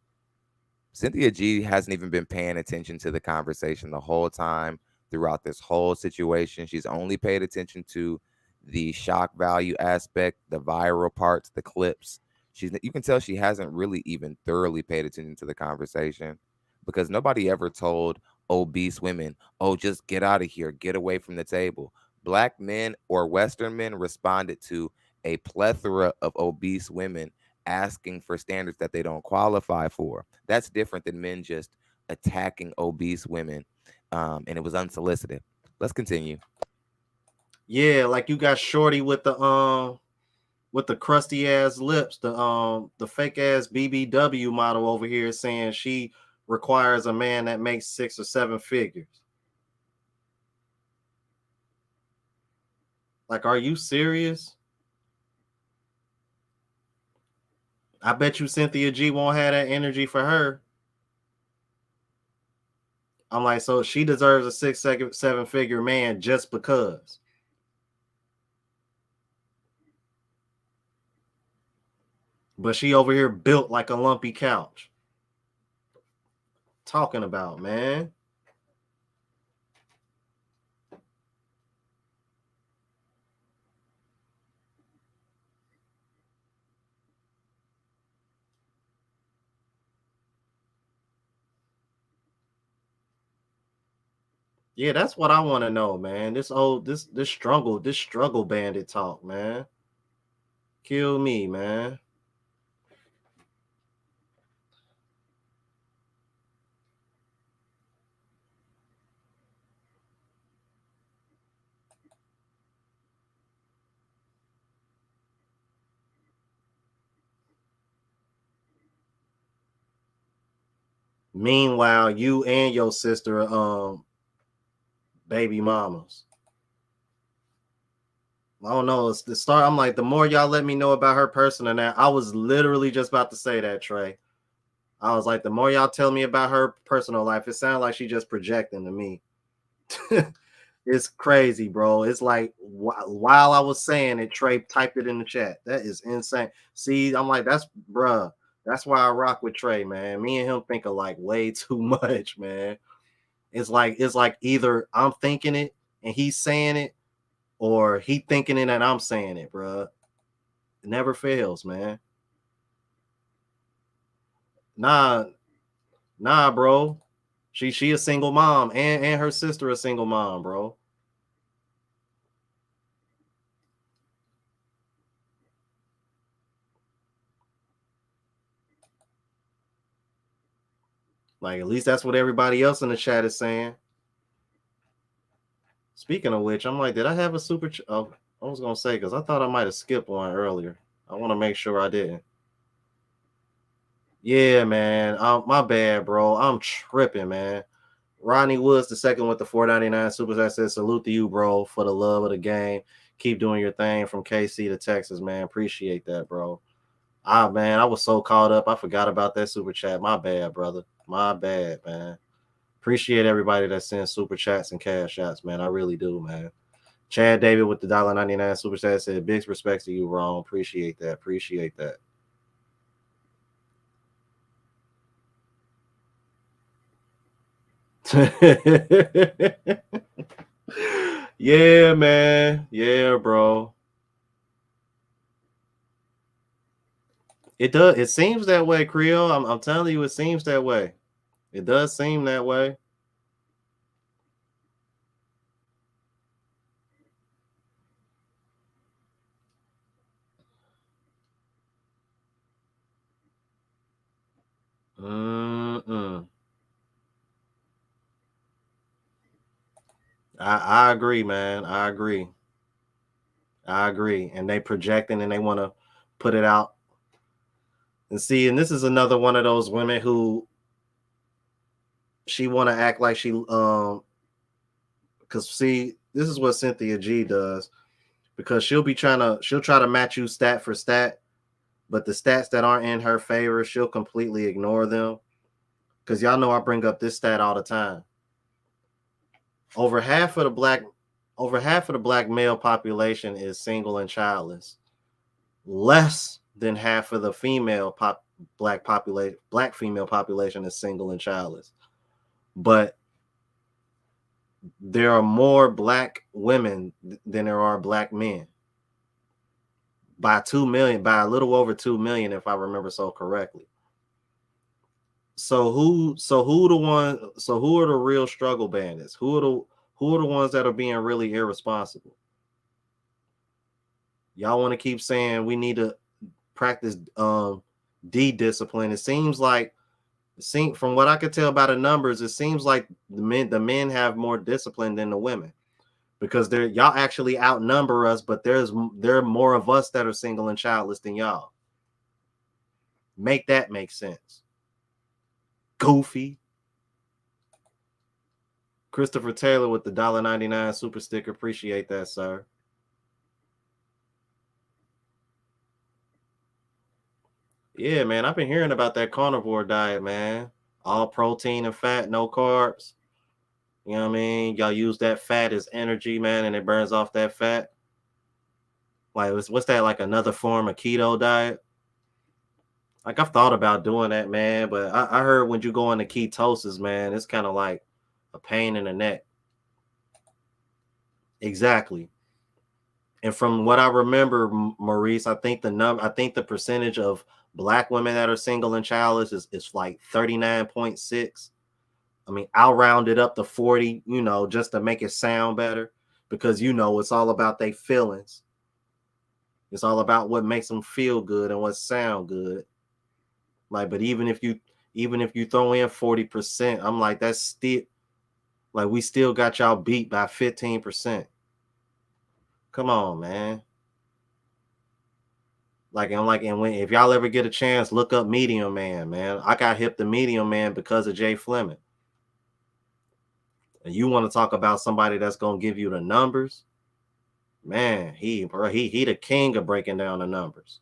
Cynthia G hasn't even been paying attention to the conversation the whole time throughout this whole situation. She's only paid attention to the shock value aspect, the viral parts, the clips. You can tell she hasn't really even thoroughly paid attention to the conversation, because nobody ever told obese women, "Oh, just get out of here, get away from the table." Black men or Western men responded to a plethora of obese women asking for standards that they don't qualify for. That's different than men just attacking obese women, and it was unsolicited. Let's continue. Yeah, like you got Shorty with the crusty ass lips, the fake ass BBW model over here saying she requires a man that makes 6 or 7 figures. Like, are you serious? I bet you Cynthia G won't have that energy for her. I'm like, so she deserves a 6, 7 figure man just because. But she over here built like a lumpy couch. Talking about, man. Yeah, that's what I want to know, man. This struggle bandit talk, man. Kill me, man. Meanwhile, you and your sister baby mamas. I don't know. It's the start. I'm like, the more y'all let me know about her person and that, I was literally just about to say that, Trey. I was like, the more y'all tell me about her personal life, it sounds like she just projecting to me. It's crazy, bro. It's like while I was saying it, Trey typed it in the chat. That is insane. See, I'm like, that's bruh. That's why I rock with Trey, man. Me and him think alike way too much, man. It's like either I'm thinking it and he's saying it, or he thinking it and I'm saying it, bruh. It never fails, man. Nah, nah, bro. She a single mom, and her sister a single mom, bro. Like, at least that's what everybody else in the chat is saying. Speaking of which, I'm like, did I have a super? Oh, I was gonna say, because I thought I might have skipped one earlier. I want to make sure I didn't. Yeah, man. My bad, bro. I'm tripping, man. Rodney Woods, the second with the 4.99 super chat, says salute to you, bro, for the love of the game. Keep doing your thing from KC to Texas, man. Appreciate that, bro. Man, I was so caught up. I forgot about that super chat. My bad, brother. My bad, man. Appreciate everybody that sends super chats and cash shots, man. I really do, man. Chad David with the $1.99 super chat said, big respects to you, Ron. Appreciate that. Appreciate that. Yeah, man. Yeah, bro. It does. It seems that way, Creole. I'm telling you, it seems that way. It does seem that way. Mm-mm. I agree, man. I agree. I agree. And they projecting and they want to put it out. And see, and this is another one of those women who she want to act like she because see, this is what Cynthia G does, because she'll try to match you stat for stat, but the stats that aren't in her favor, she'll completely ignore them. Because y'all know I bring up this stat all the time. Over half of the black over half of the black male population is single and childless. Less than half of the black female population is single and childless. But there are more black women than there are black men. By 2 million, by a little over 2 million, if I remember so correctly. So who are the real struggle bandits? Who are the ones that are being really irresponsible? Y'all want to keep saying we need to practice D-discipline. It seems like from what I could tell by the numbers, it seems like the men have more discipline than the women, because y'all actually outnumber us, but there are more of us that are single and childless than y'all. Make that make sense. Goofy. Christopher Taylor with the $1.99 super sticker. Appreciate that, sir. Yeah, man, I've been hearing about that carnivore diet, man. All protein and fat, no carbs. You know what I mean? Y'all use that fat as energy, man, and it burns off that fat. Like, what's that, like another form of keto diet? Like, I've thought about doing that, man, but I heard when you go into ketosis, man, it's kind of like a pain in the neck. Exactly. And from what I remember, Maurice, I think the percentage of black women that are single and childless is like 39.6. I mean, I'll round it up to 40, just to make it sound better, because it's all about their feelings. It's all about what makes them feel good and what sound good. Like, but even if you throw in 40%, I'm like, that's still like, we still got y'all beat by 15%. Come on, man. And when, if y'all ever get a chance, look up Medium Man, man. I got hip to Medium Man because of Jay Fleming. And you want to talk about somebody that's gonna give you the numbers, man? He the king of breaking down the numbers.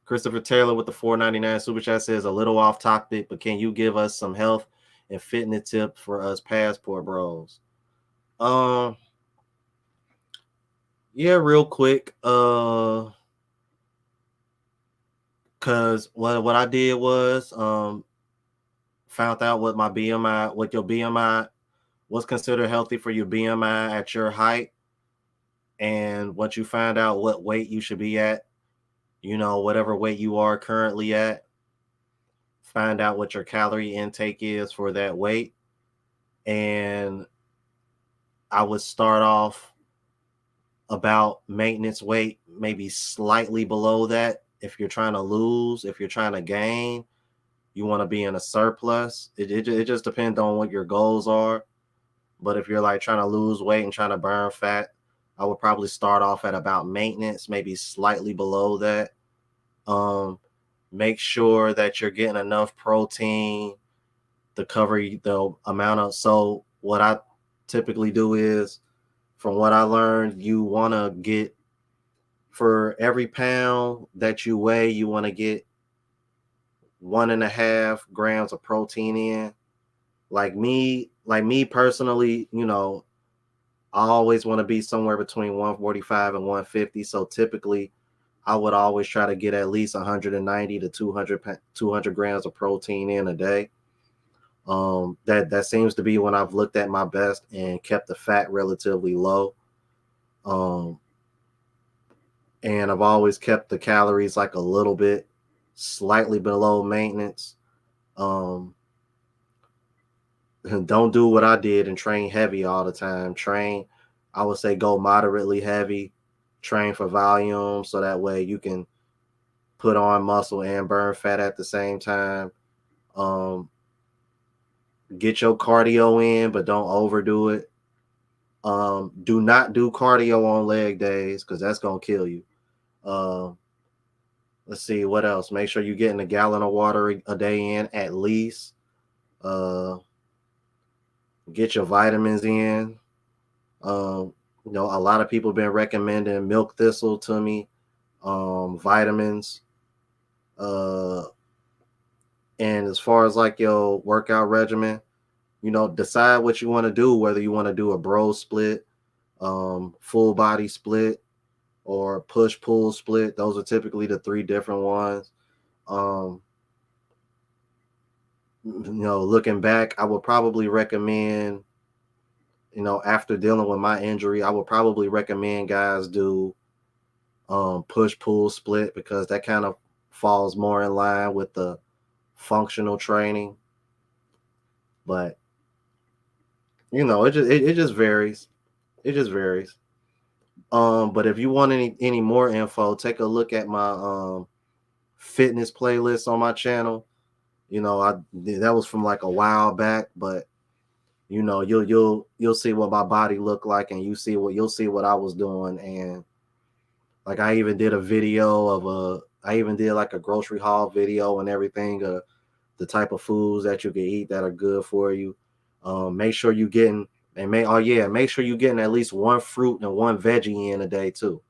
Christopher Taylor with the $4.99 super chat says, a little off topic, but can you give us some health and fitness tips for us passport bros? Yeah, real quick. Cause what I did was found out what your BMI was considered healthy for your BMI at your height. And once you find out what weight you should be at, whatever weight you are currently at, find out what your calorie intake is for that weight. And I would start off about maintenance weight, maybe slightly below that. If you're trying to lose, if you're trying to gain, you want to be in a surplus. It just depends on what your goals are. But if you're like trying to lose weight and trying to burn fat, I would probably start off at about maintenance, maybe slightly below that. Make sure that you're getting enough protein to cover the amount of. So what I typically do is, from what I learned, you want to get, for every pound that you weigh, you want to get 1.5 grams of protein in. Like me personally, I always want to be somewhere between 145 and 150. So typically, I would always try to get at least 190 to 200 grams of protein in a day. That seems to be when I've looked at my best and kept the fat relatively low. And I've always kept the calories like a little bit slightly below maintenance. And don't do what I did and train heavy all the time. I would say go moderately heavy, train for volume, so that way you can put on muscle and burn fat at the same time. Get your cardio in, but don't overdo it. Do not do cardio on leg days because that's gonna kill you. Um, let's see what else. Make sure you're getting a gallon of water a day in at least. Uh, get your vitamins in. A lot of people been recommending milk thistle to me, vitamins. Uh, and as far as like your workout regimen, decide what you want to do, whether you want to do a bro split, full body split, or push pull split. Those are typically the three different ones. Um, looking back, I would probably recommend, after dealing with my injury, I would probably recommend guys do push pull split because that kind of falls more in line with the functional training. But it just varies. It just varies. But if you want any more info, take a look at my fitness playlist on my channel. I that was from like a while back, but you'll see what my body looked like, and you'll see what I was doing. And like I even did a video I even did like a grocery haul video and everything, the type of foods that you can eat that are good for you. Make sure you getting make sure you getting at least one fruit and one veggie in a day too.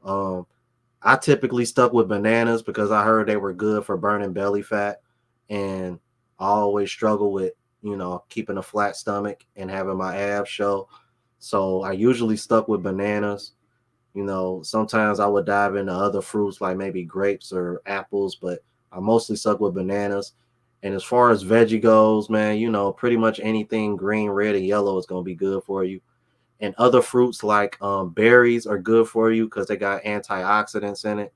Um, I typically stuck with bananas because I heard they were good for burning belly fat, and I always struggle with keeping a flat stomach and having my abs show. So I usually stuck with bananas. Sometimes I would dive into other fruits like maybe grapes or apples, but I mostly stuck with bananas. And as far as veggie goes, man, pretty much anything green, red, and yellow is gonna be good for you. And other fruits like berries are good for you because they got antioxidants in it.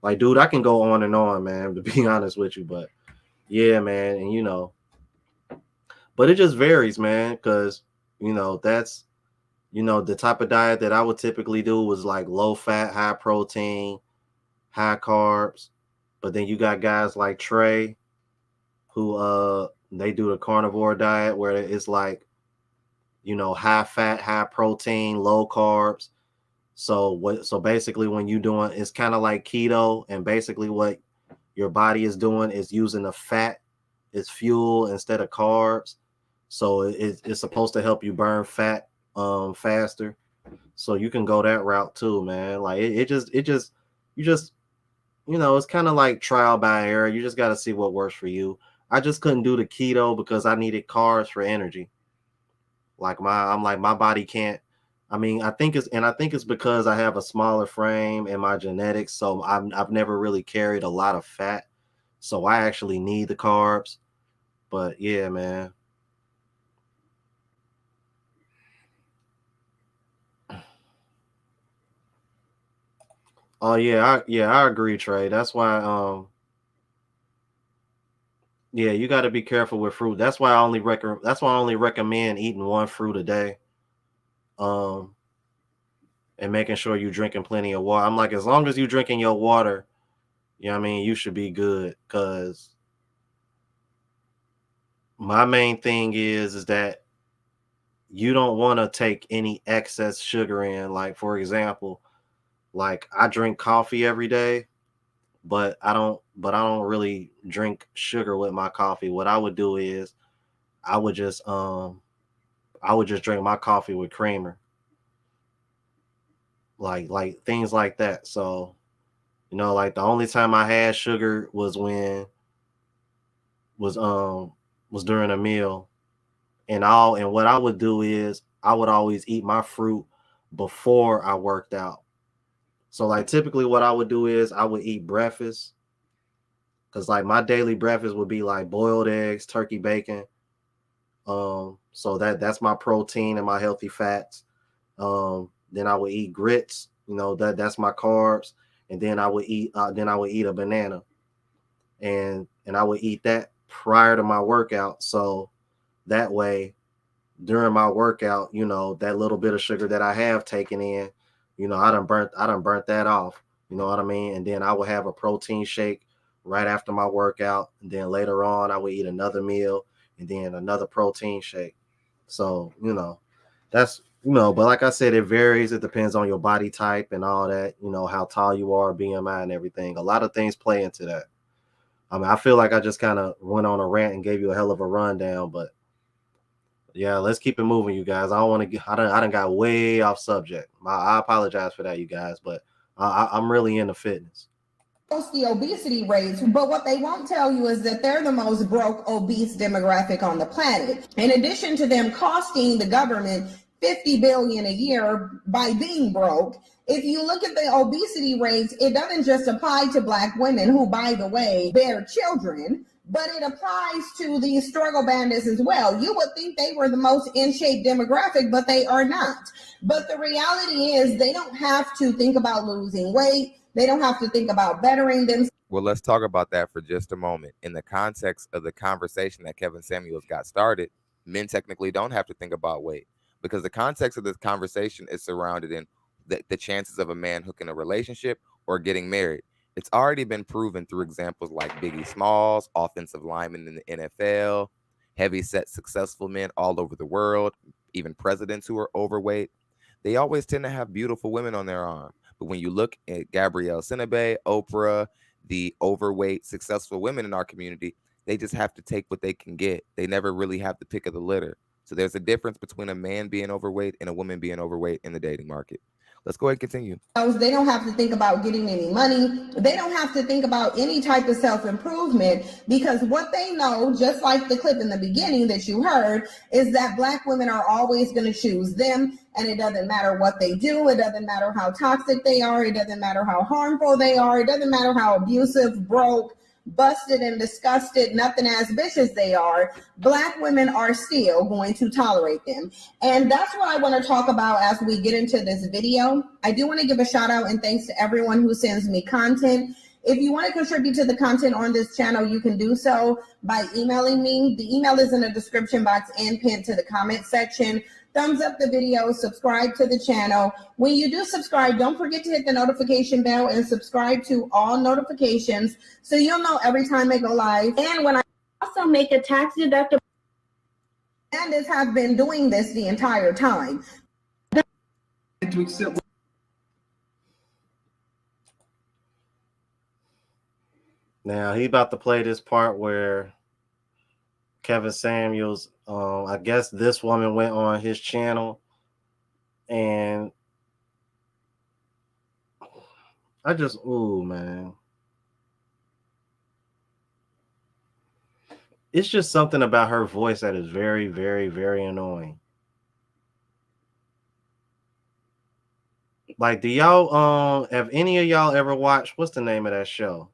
Like, dude, I can go on and on, man, to be honest with you. But yeah, man, and but it just varies, man, because that's the type of diet that I would typically do was like low fat, high protein, high carbs. But then you got guys like Trey who they do the carnivore diet where it's like, high fat, high protein, low carbs. So basically when you doing, it's kind of like keto, and basically what your body is doing is using the fat as fuel instead of carbs. So it's supposed to help you burn fat faster. So you can go that route too, man. Like you just it's kind of like trial by error. You just got to see what works for you. I just couldn't do the keto because I needed carbs for energy. I'm like my body can't. I mean, I think it's because I have a smaller frame and my genetics, so I've never really carried a lot of fat, so I actually need the carbs. But yeah, man. Oh yeah, I agree, Trey. That's why yeah, you got to be careful with fruit. That's why I only recommend eating one fruit a day. Um and making sure you're drinking plenty of water. I'm like, as long as you're drinking your water, I mean, you should be good. Cause my main thing is that you don't want to take any excess sugar in. Like, for example, like I drink coffee every day, but I don't really drink sugar with my coffee. What I would do is I would just I would just drink my coffee with creamer. Like things like that. So, like the only time I had sugar was when was was during a meal. And what I would do is I would always eat my fruit before I worked out. So like typically what I would do is I would eat breakfast, because like my daily breakfast would be like boiled eggs, turkey bacon. So that's my protein and my healthy fats. Then I would eat grits, that's my carbs. And then I would eat a banana. And I would eat that prior to my workout. So that way during my workout, that little bit of sugar that I have taken in, I done burnt that off. You know what I mean? And then I would have a protein shake right after my workout. And then later on I would eat another meal. and then another protein shake. So, that's, but like I said, it varies. It depends on your body type and all that, how tall you are, BMI and everything. A lot of things play into that. I mean, I feel like I just kind of went on a rant and gave you a hell of a rundown, but yeah, let's keep it moving, you guys. I don't want to get, I done got way off subject. I apologize for that, you guys, but I'm really into fitness. The obesity rates, but what they won't tell you is that they're the most broke obese demographic on the planet. In addition to them costing the government $50 billion a year by being broke, if you look at the obesity rates, it doesn't just apply to Black women who, by the way, bear children, but it applies to the struggle bandits as well. You would think they were the most in shape demographic, but they are not. But the reality is they don't have to think about losing weight. They don't have to think about bettering themselves. Well, let's talk about that for just a moment. In the context of the conversation that Kevin Samuels got started, men technically don't have to think about weight, because the context of this conversation is surrounded in the chances of a man hooking a relationship or getting married. It's already been proven through examples like Biggie Smalls, offensive linemen in the NFL, heavy-set successful men all over the world, even presidents who are overweight. They always tend to have beautiful women on their arm. But when you look at Gabrielle Sidibe, Oprah, the overweight, successful women in our community, they just have to take what they can get. They never really have the pick of the litter. So there's a difference between a man being overweight and a woman being overweight in the dating market. Let's go ahead and continue. They don't have to think about getting any money. They don't have to think about any type of self-improvement, because what they know, just like the clip in the beginning that you heard, is that Black women are always going to choose them. And it doesn't matter what they do. It doesn't matter how toxic they are. It doesn't matter how harmful they are. It doesn't matter how abusive, broke, busted, and disgusted, nothing ass bitches they are. Black women are still going to tolerate them. And that's what I want to talk about as we get into this video. I do want to give a shout out and thanks to everyone who sends me content. If you want to contribute to the content on this channel, you can do so by emailing me. The email is in the description box and pinned to the comment section. Thumbs up the video, subscribe to the channel. When you do subscribe, don't forget to hit the notification bell and subscribe to all notifications so you'll know every time I go live. And when I also make a tax deductible, and have been doing this the entire time. Now he about to play this part where Kevin Samuels, I guess this woman went on his channel, and I just, ooh, man. It's just something about her voice that is very, very, very annoying. Like, do y'all, have any of y'all ever watched, what's the name of that show?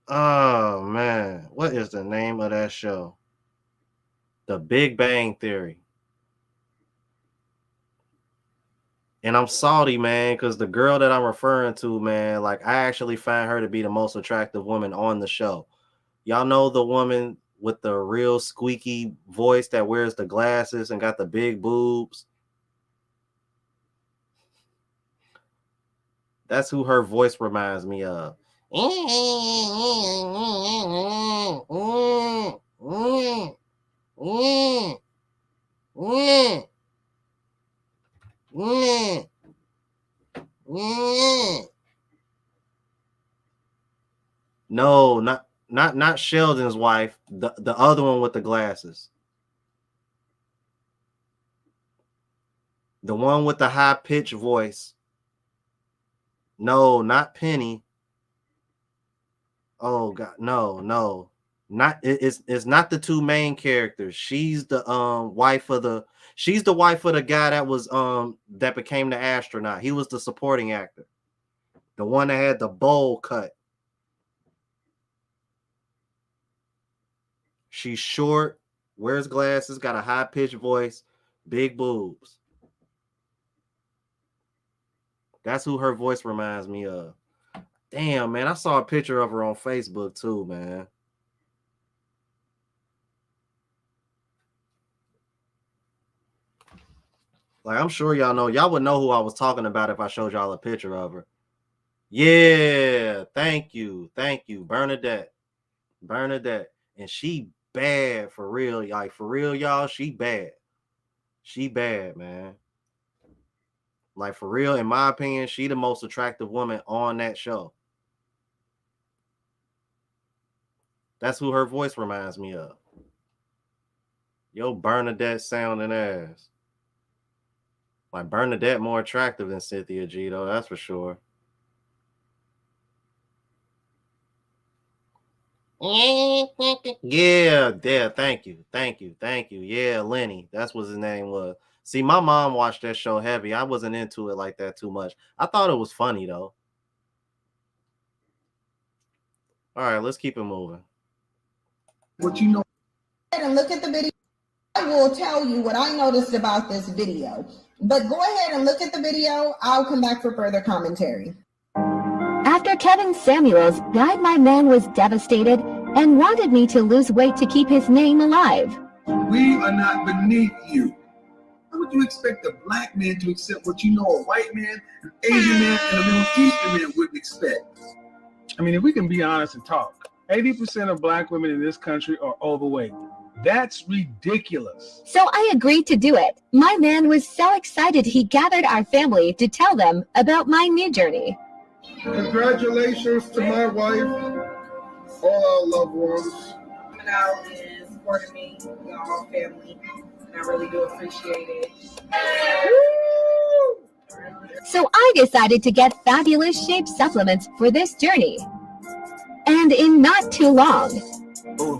Oh, man. What is the name of that show? The Big Bang Theory. And I'm salty, man, because the girl that I'm referring to, man, like, I actually find her to be the most attractive woman on the show. Y'all know the woman with the real squeaky voice that wears the glasses and got the big boobs? That's who her voice reminds me of. No, not Sheldon's wife, the other one with the glasses. The one with the high-pitched voice. No, not Penny. Oh God, no. Not it's not the two main characters. She's the wife of the guy that was that became the astronaut. He was the supporting actor. The one that had the bowl cut. She's short, wears glasses, got a high-pitched voice, big boobs. That's who her voice reminds me of. Damn, man, I saw a picture of her on Facebook too, man. Like, I'm sure y'all would know who I was talking about if I showed y'all a picture of her. Yeah, thank you, Bernadette. And she bad for real. Like for real, y'all, she bad. She bad, man. Like for real, in my opinion, she the most attractive woman on that show. That's who her voice reminds me of. Yo, Bernadette sounding ass. Like Bernadette more attractive than Cynthia G, though, that's for sure. Yeah, thank you. Yeah, Lenny, that's what his name was. See, my mom watched that show heavy. I wasn't into it like that too much. I thought it was funny, though. All right, let's keep it moving. What you know? And look at the video. I will tell you what I noticed about this video. But go ahead and look at the video. I'll come back for further commentary. After Kevin Samuels died, my man was devastated and wanted me to lose weight to keep his name alive. We are not beneath you. How would you expect a black man to accept what you know a white man, an Asian man, and a Middle Eastern man wouldn't expect? I mean, if we can be honest and talk, 80% of black women in this country are overweight. That's ridiculous. So I agreed to do it. My man was so excited he gathered our family to tell them about my new journey. Congratulations to my wife, all our loved ones. Coming out and supporting me, y'all family, and I really do appreciate it. So I decided to get fabulous shape supplements for this journey. And in not too long, boom,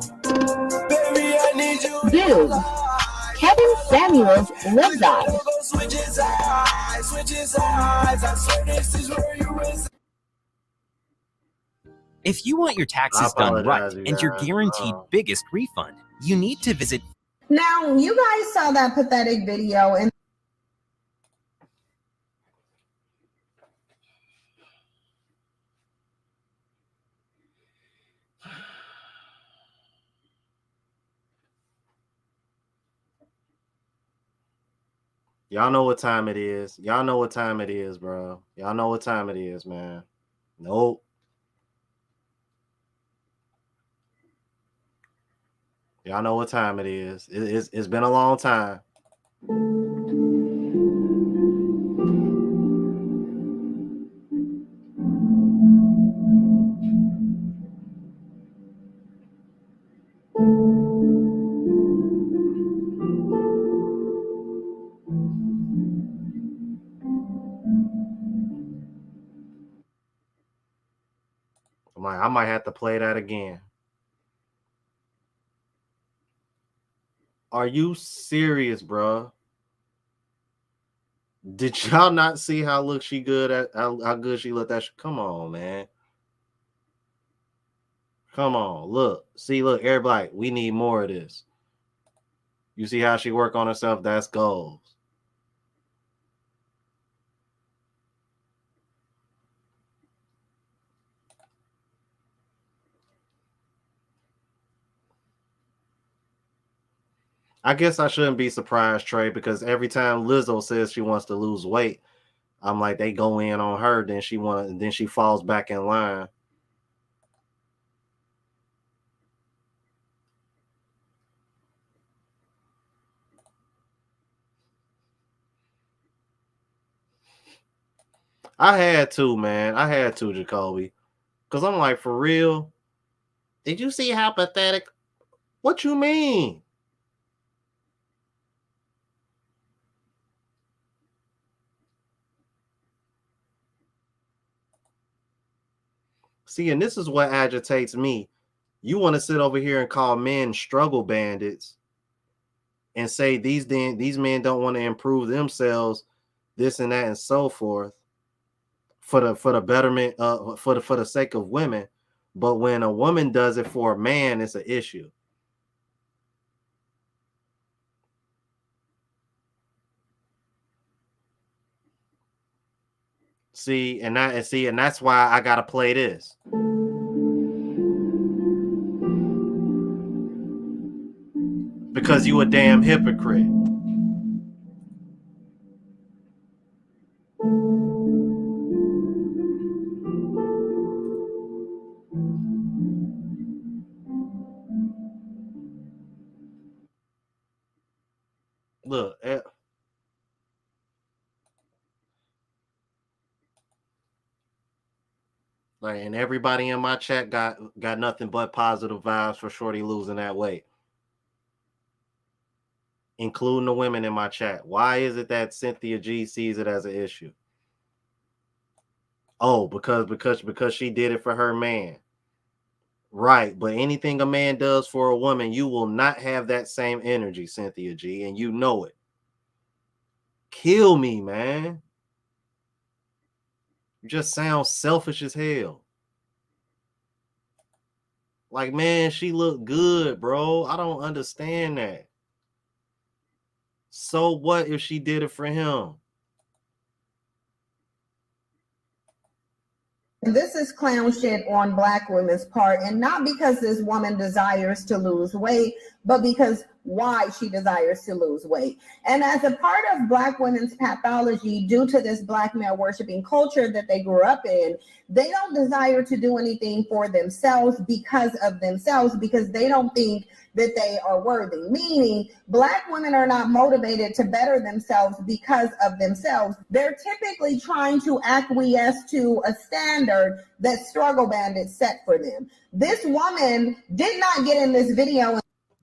Kevin Samuels lives on. If you want your taxes done right and your guaranteed biggest refund, you need to visit. Now, you guys saw that pathetic video, and Y'all know what time it is. Y'all know what time it is, bro. Y'all know what time it is, man. Nope. Y'all know what time it is. It's been a long time. I might have to play that again. Are you serious, bro? Did y'all not see how good she looked at? Come on, man. Come on, look. See, look, everybody, we need more of this. You see how she work on herself? That's goals. I guess I shouldn't be surprised, Trey, because every time Lizzo says she wants to lose weight, I'm like, they go in on her, then she falls back in line. I had to, man. I had to, Jacoby. Because I'm like, for real? Did you see how pathetic? What you mean? See, and this is what agitates me. You want to sit over here and call men struggle bandits and say these men don't want to improve themselves, this and that and so forth for the betterment for the sake of women. But when a woman does it for a man, it's an issue. And that's why I gotta play this. Because you a damn hypocrite. Look, like, and everybody in my chat got nothing but positive vibes for Shorty losing that weight, including the women in my chat. Why is it that Cynthia G sees it as an issue? Oh, because she did it for her man. Right, but anything a man does for a woman, you will not have that same energy, Cynthia G, and you know it. Kill me, man. You just sound selfish as hell. Like, man, she looked good, bro. I don't understand that. So what if she did it for him? This is clown shit on Black women's part, and not because this woman desires to lose weight, but because why she desires to lose weight. And as a part of Black women's pathology, due to this Black male worshiping culture that they grew up in, they don't desire to do anything for themselves because they don't think that they are worthy. Meaning, Black women are not motivated to better themselves because of themselves. They're typically trying to acquiesce to a standard that Struggle Bandits set for them. This woman did not get in this video.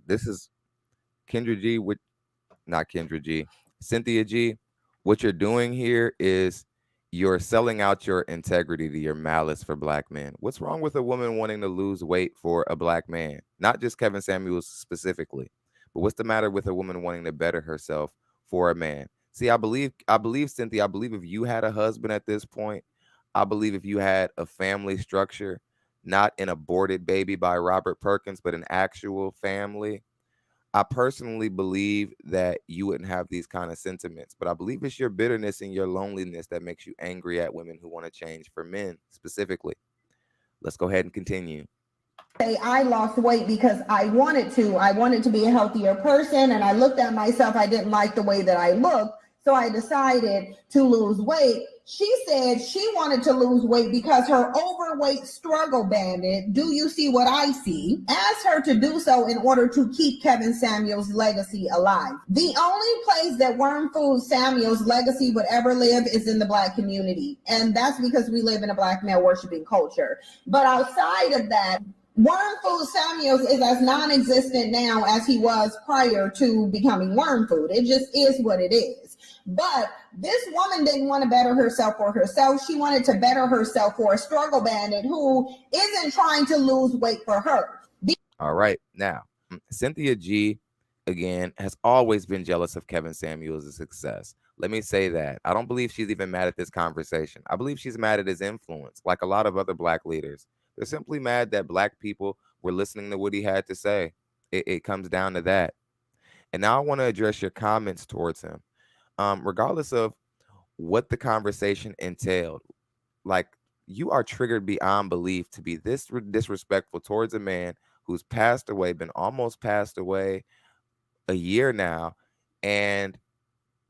This is Kendra G with, not Kendra G, Cynthia G. What you're doing here is you're selling out your integrity to your malice for Black men. What's wrong with a woman wanting to lose weight for a Black man? Not just Kevin Samuels specifically, but what's the matter with a woman wanting to better herself for a man? See, I believe, Cynthia, I believe if you had a husband at this point, I believe if you had a family structure, not an aborted baby by Robert Perkins, but an actual family, I personally believe that you wouldn't have these kind of sentiments, but I believe it's your bitterness and your loneliness that makes you angry at women who want to change for men specifically. Let's go ahead and continue. Say I lost weight because I wanted to be a healthier person, and I looked at myself, I didn't like the way that I looked, so I decided to lose weight. She said she wanted to lose weight because her overweight struggle bandit, do you see what I see, asked her to do so in order to keep Kevin Samuels' legacy alive. The only place that Worm Food Samuels' legacy would ever live is in the Black community, and that's because we live in a Black male worshiping culture. But outside of that, Worm Food Samuels is as non-existent now as he was prior to becoming Worm Food. It just is what it is. But this woman didn't want to better herself for herself. She wanted to better herself for a struggle bandit who isn't trying to lose weight for her. All right. Now, Cynthia G, again, has always been jealous of Kevin Samuels' success. Let me say that. I don't believe she's even mad at this conversation. I believe she's mad at his influence, like a lot of other Black leaders. They're simply mad that Black people were listening to what he had to say. It comes down to that. And now I want to address your comments towards him. Regardless of what the conversation entailed, like, you are triggered beyond belief to be this disrespectful towards a man who's passed away, been almost passed away a year now, and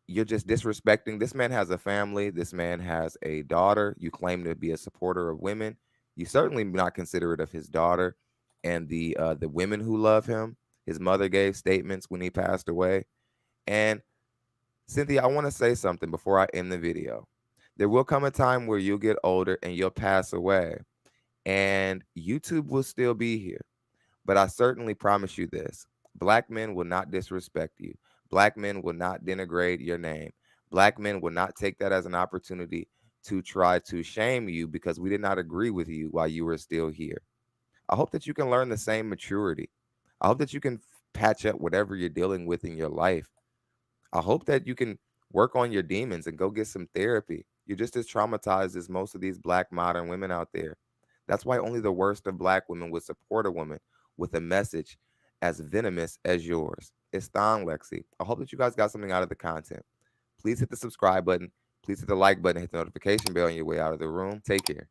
you're just disrespecting. This man has a family. This man has a daughter. You claim to be a supporter of women. You certainly not considerate of his daughter and the women who love him. His mother gave statements when he passed away. And Cynthia, I want to say something before I end the video. There will come a time where you'll get older and you'll pass away, and YouTube will still be here. But I certainly promise you this: Black men will not disrespect you. Black men will not denigrate your name. Black men will not take that as an opportunity to try to shame you because we did not agree with you while you were still here. I hope that you can learn the same maturity. I hope that you can patch up whatever you're dealing with in your life. I hope that you can work on your demons and go get some therapy. You're just as traumatized as most of these Black modern women out there. That's why only the worst of Black women would support a woman with a message as venomous as yours. It's Thon Lexi. I hope that you guys got something out of the content. Please hit the subscribe button. Please hit the like button. Hit the notification bell on your way out of the room. Take care.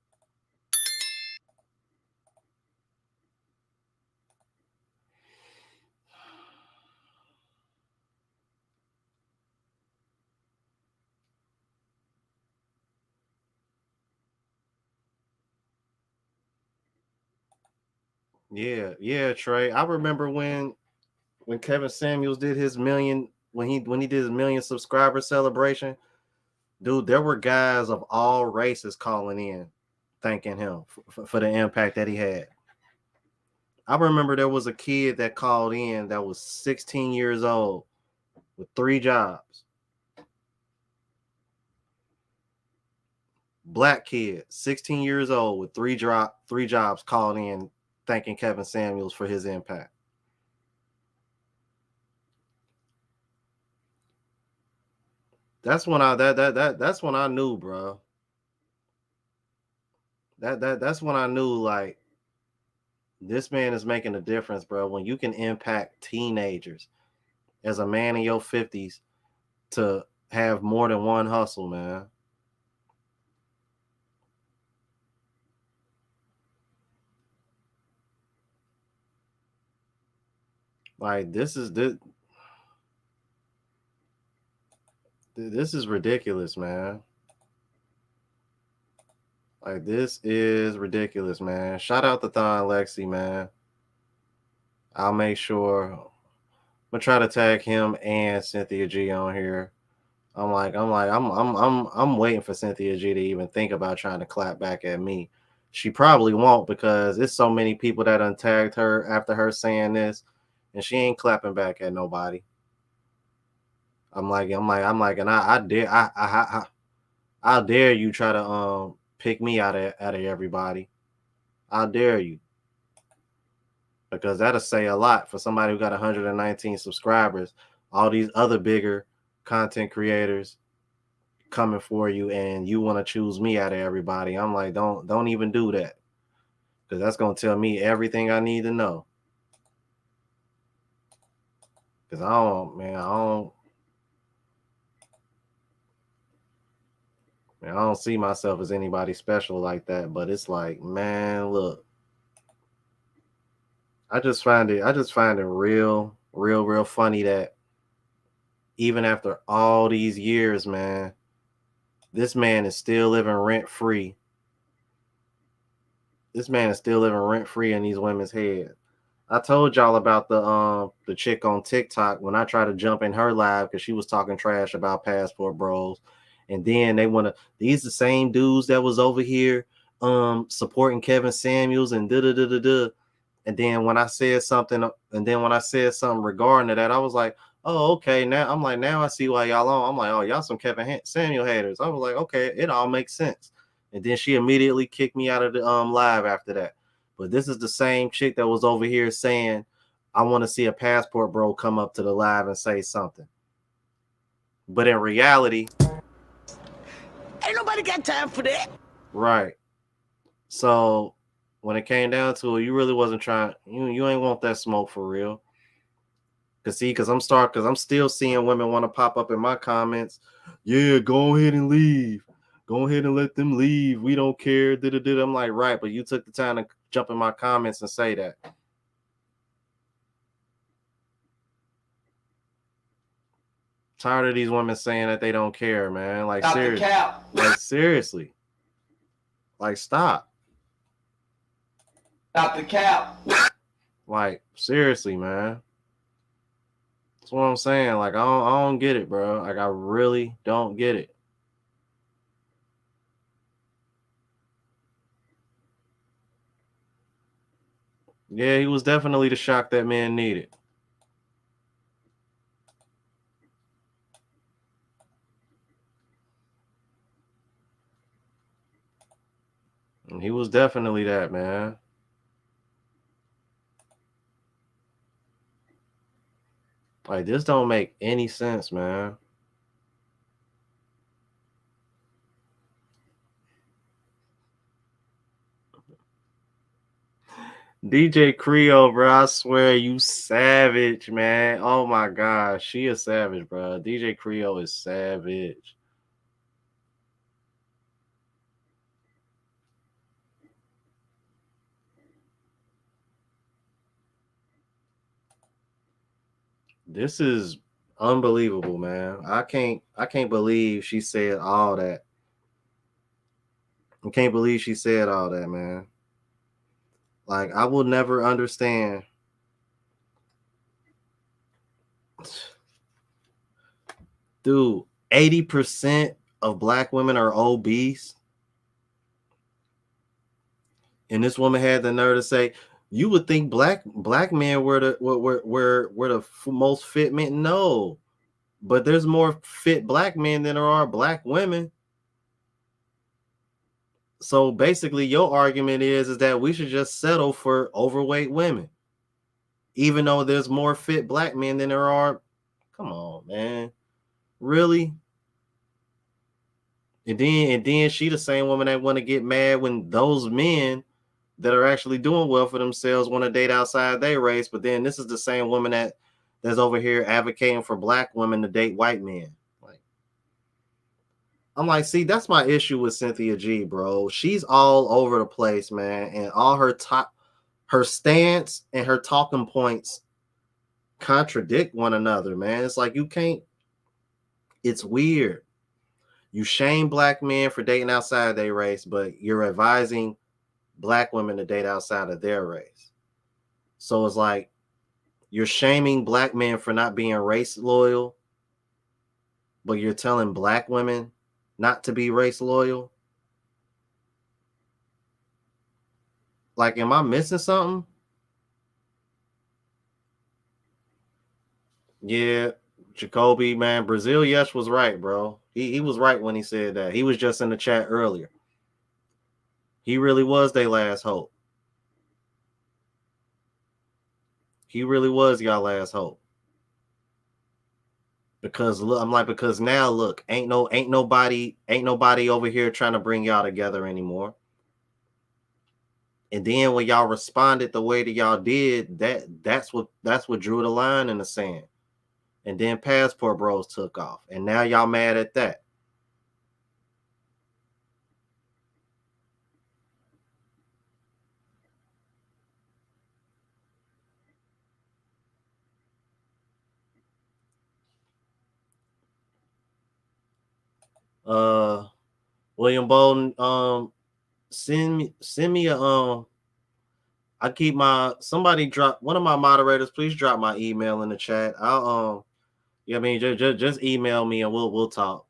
Yeah, Trey. I remember when Kevin Samuels did his $1 million when he did his 1,000,000 subscriber celebration, dude, there were guys of all races calling in, thanking him for the impact that he had. I remember there was a kid that called in that was 16 years old with 3 jobs. Black kid, 16 years old with 3 jobs, called in thanking Kevin Samuels for his impact. That's when that's when I knew, bro. That's when I knew, like, this man is making a difference, bro. When you can impact teenagers as a man in your 50s to have more than one hustle, man. Like, this is ridiculous, man. Like, this is ridiculous, man. Shout out to Thon Lexi, man. I'll make sure I'm gonna try to tag him and Cynthia G on here. I'm waiting for Cynthia G to even think about trying to clap back at me. She probably won't, because it's so many people that untagged her after her saying this, and she ain't clapping back at nobody. And I dare you try to pick me out of everybody. I dare you. Because that'll say a lot for somebody who got 119 subscribers. All these other bigger content creators coming for you, and you want to choose me out of everybody. I'm like, don't even do that, because that's gonna tell me everything I need to know. Because I don't see myself as anybody special like that. But it's like, man, look, I just find it real funny that even after all these years, man, this man is still living rent free. This man is still living rent free in these women's heads. I told y'all about the chick on TikTok when I tried to jump in her live because she was talking trash about Passport Bros. And then these the same dudes that was over here supporting Kevin Samuels and da. And then when I said something regarding that, I was like, oh, okay. Now I'm like, now I see why y'all on. I'm like, oh, y'all some Kevin Samuel haters. I was like, okay, it all makes sense. And then she immediately kicked me out of the live after that. But this is the same chick that was over here saying, I want to see a Passport Bro come up to the live and say something. But in reality, ain't nobody got time for that. Right. So when it came down to it, you really wasn't trying. You ain't want that smoke for real. Because I'm still seeing women want to pop up in my comments. Yeah, go ahead and leave. Go ahead and let them leave. We don't care. I'm like, right, but you took the time to jump in my comments and say that. Tired of these women saying that they don't care, man. Like, seriously. Like, seriously. Like, stop. Stop the cap. Like, seriously, man. That's what I'm saying. Like, I don't get it, bro. Like, I really don't get it. Yeah, he was definitely the shock that man needed. And he was definitely that, man. Like, this don't make any sense, man. DJ Creole, bro, I swear, you savage, man. Oh my gosh, she is savage, bro. DJ Creole is savage. This is unbelievable, man. I can't believe she said all that. I can't believe she said all that, man. Like, I will never understand. Dude, 80% of black women are obese. And this woman had the nerve to say, "You would think black men were the most fit men." No, but there's more fit black men than there are black women. So basically, your argument is that we should just settle for overweight women, even though there's more fit black men than there are. Come on, man, really? And then she the same woman that want to get mad when those men that are actually doing well for themselves want to date outside their race. But then this is the same woman that's over here advocating for black women to date white men. Like, I'm like, see, that's my issue with Cynthia G, bro. She's all over the place, man, and all her stance and her talking points contradict one another, man. It's like you can't. It's weird. You shame black men for dating outside their race, but you're advising black women to date outside of their race. So it's like you're shaming black men for not being race loyal, but you're telling black women not to be race loyal. Like, am I missing something? Yeah, Jacoby, man, Brazil Yesh was right, bro. He was right when he said that. He was just in the chat earlier. He really was their last hope. He really was y'all last hope. Because look, I'm like, because now look, ain't nobody over here trying to bring y'all together anymore. And then when y'all responded the way that y'all did, that's what drew the line in the sand. And then Passport Bros took off. And now y'all mad at that. William Bolden, send me a I keep somebody drop one of my moderators, please drop my email in the chat. I'll I mean just email me and we'll talk.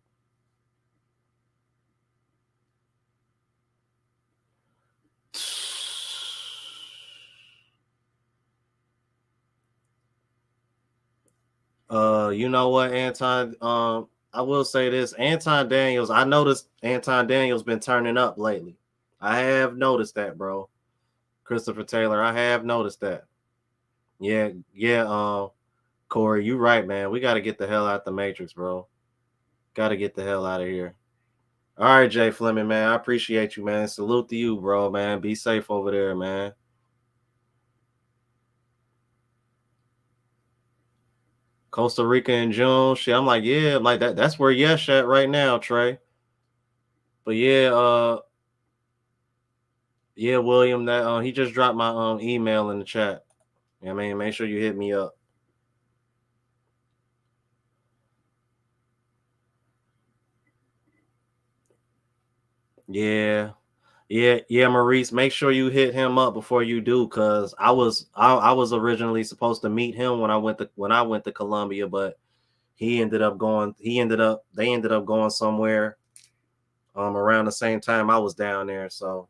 You know what, Anton? I will say this, Anton Daniels. I noticed Anton Daniels been turning up lately. I have noticed that, bro. Christopher Taylor, I have noticed that. Yeah. Corey, you right, man. We got to get the hell out the Matrix, bro. Got to get the hell out of here. All right, Jay Fleming, man. I appreciate you, man. Salute to you, bro, man. Be safe over there, man. Costa Rica in June. Shit, I'm like, yeah, like that's where Yesh at right now, Trey. But yeah, William, that he just dropped my email in the chat. You know what I mean, make sure you hit me up. Yeah, Maurice, make sure you hit him up before you do, cause I was originally supposed to meet him when I went to Columbia, but they ended up going somewhere around the same time I was down there. So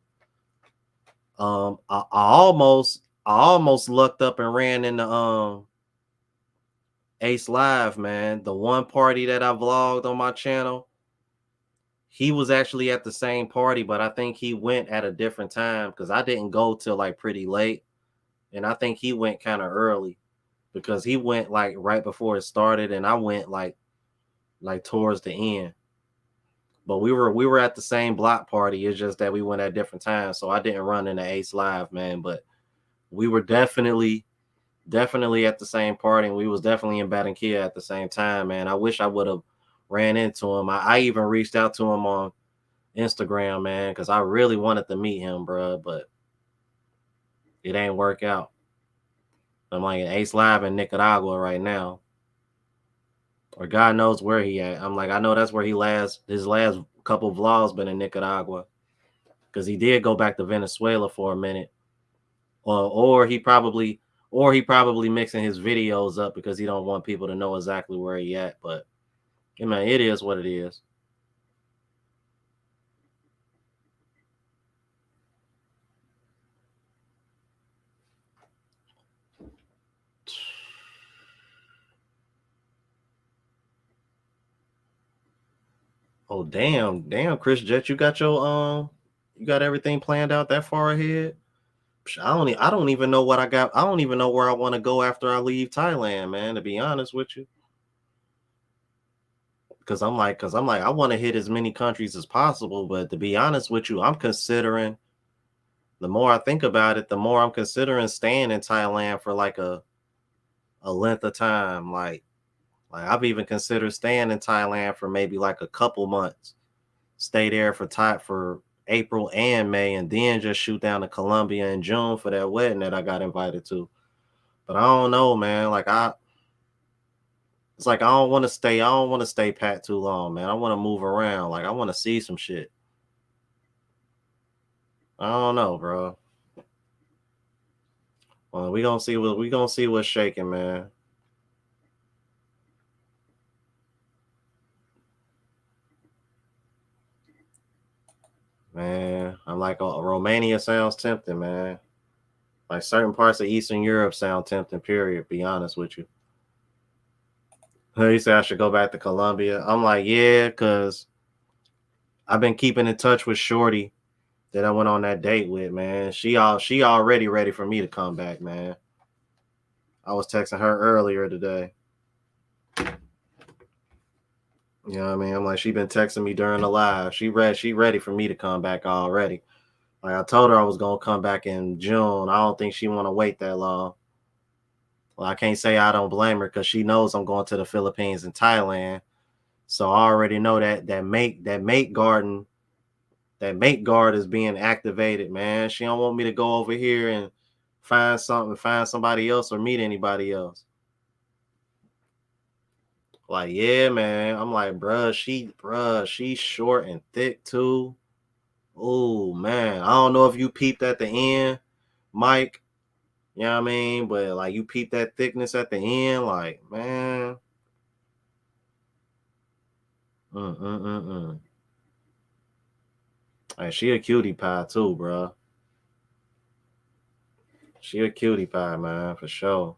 I almost lucked up and ran into Ace Live, man. The one party that I vlogged on my channel, he was actually at the same party, but I think he went at a different time because I didn't go till like pretty late. And I think he went kind of early because he went like right before it started, and I went like towards the end. But we were at the same block party. It's just that we went at different times. So I didn't run into Ace Live, man. But we were definitely at the same party, and we was definitely in Barranquilla at the same time, man. I wish I would have ran into him. I even reached out to him on Instagram, man, because I really wanted to meet him, bro, but it ain't work out. I'm like Ace Live in Nicaragua right now, or God knows where he at. I'm like, I know that's where his last couple vlogs been in Nicaragua, because he did go back to Venezuela for a minute, or he probably mixing his videos up because he don't want people to know exactly where he at. But I mean, it is what it is. Oh damn, Chris Jet, you got everything planned out that far ahead? I don't even know what I got. I don't even know where I want to go after I leave Thailand, man, to be honest with you. Cause I'm like, I want to hit as many countries as possible. But to be honest with you, I'm considering, the more I think about it, the more I'm considering staying in Thailand for like a length of time. Like I've even considered staying in Thailand for maybe like a couple months. Stay there for April and May, and then just shoot down to Colombia in June for that wedding that I got invited to. But I don't know, man. It's like I don't want to stay. I don't want to stay pat too long, man. I want to move around. Like I want to see some shit. I don't know, bro. Well, we gonna see what's shaking, man. Man, I'm like, Romania sounds tempting, man. Like certain parts of Eastern Europe sound tempting. Period. Be honest with you. He said I should go back to Colombia. I'm like, yeah, because I've been keeping in touch with Shorty that I went on that date with, man. She already ready for me to come back, man. I was texting her earlier today. You know what I mean? I'm like, she been texting me during the live. She ready for me to come back already. Like I told her I was gonna come back in June. I don't think she want to wait that long. Well, I can't say I don't blame her because she knows I'm going to the Philippines and Thailand. So I already know that mate guard is being activated, man. She don't want me to go over here and find somebody else or meet anybody else. Like, yeah, man. I'm like, she's short and thick too. Oh man. I don't know if you peeped at the end, Mike. You know what I mean? But like you peeped that thickness at the end, like, man. Mm. Like, she a cutie pie too, bro. She a cutie pie, man, for sure.